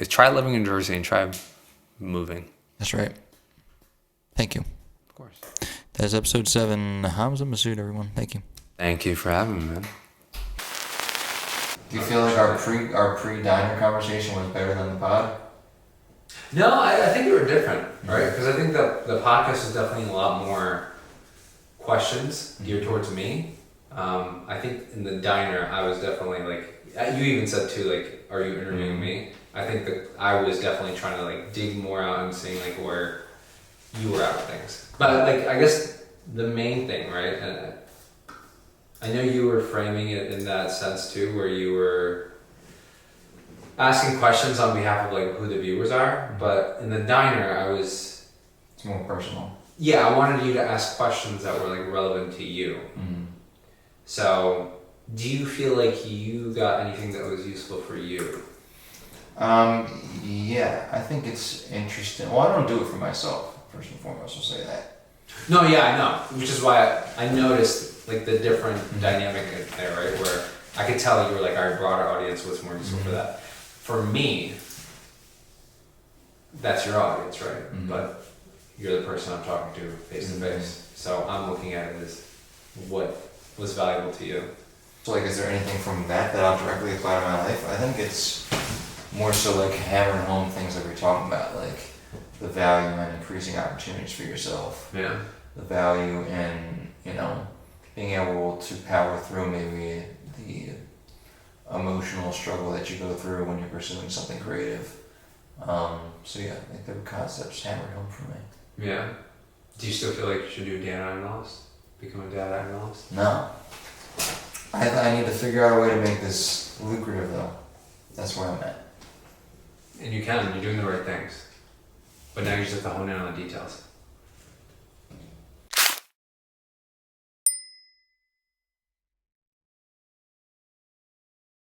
try living in Jersey and try moving. That's right. Thank you. Of course. That is episode 7. Hamza Masood, everyone. Thank you. Thank you for having me, man. Do you feel like our pre-diner conversation was better than the pod? No, I think we were different, right? Because I think that the podcast is definitely a lot more questions geared towards me. I think in the diner, I was definitely you even said too, are you interviewing me? I think that I was definitely trying to dig more out and seeing where you were at with things. But I guess the main thing, right? And I know you were framing it in that sense too, where you were asking questions on behalf of who the viewers are. But in the diner, it's more personal. Yeah, I wanted you to ask questions that were relevant to you. So, do you feel like you got anything that was useful for you? Yeah, I think it's interesting. Well, I don't do it for myself, first and foremost, I'll say that. No, yeah, I know. Which is why I noticed the different dynamic there, right? Where I could tell you were our broader audience was more useful for that. For me, that's your audience, right? But you're the person I'm talking to face to face. So I'm looking at it as what was valuable to you. So is there anything from that I'll directly apply to my life? I think it's more so like hammering home things that we're talking about, like the value in increasing opportunities for yourself. Yeah. The value in, you know, being able to power through maybe the emotional struggle that you go through when you're pursuing something creative. So yeah, I think the concepts hammered home for me. Yeah. Do you still feel like you should do data analyst? Become a data analyst? No. I need to figure out a way to make this lucrative though. That's where I'm at. And you can, you're doing the right things. But now you just have to hone in on the details.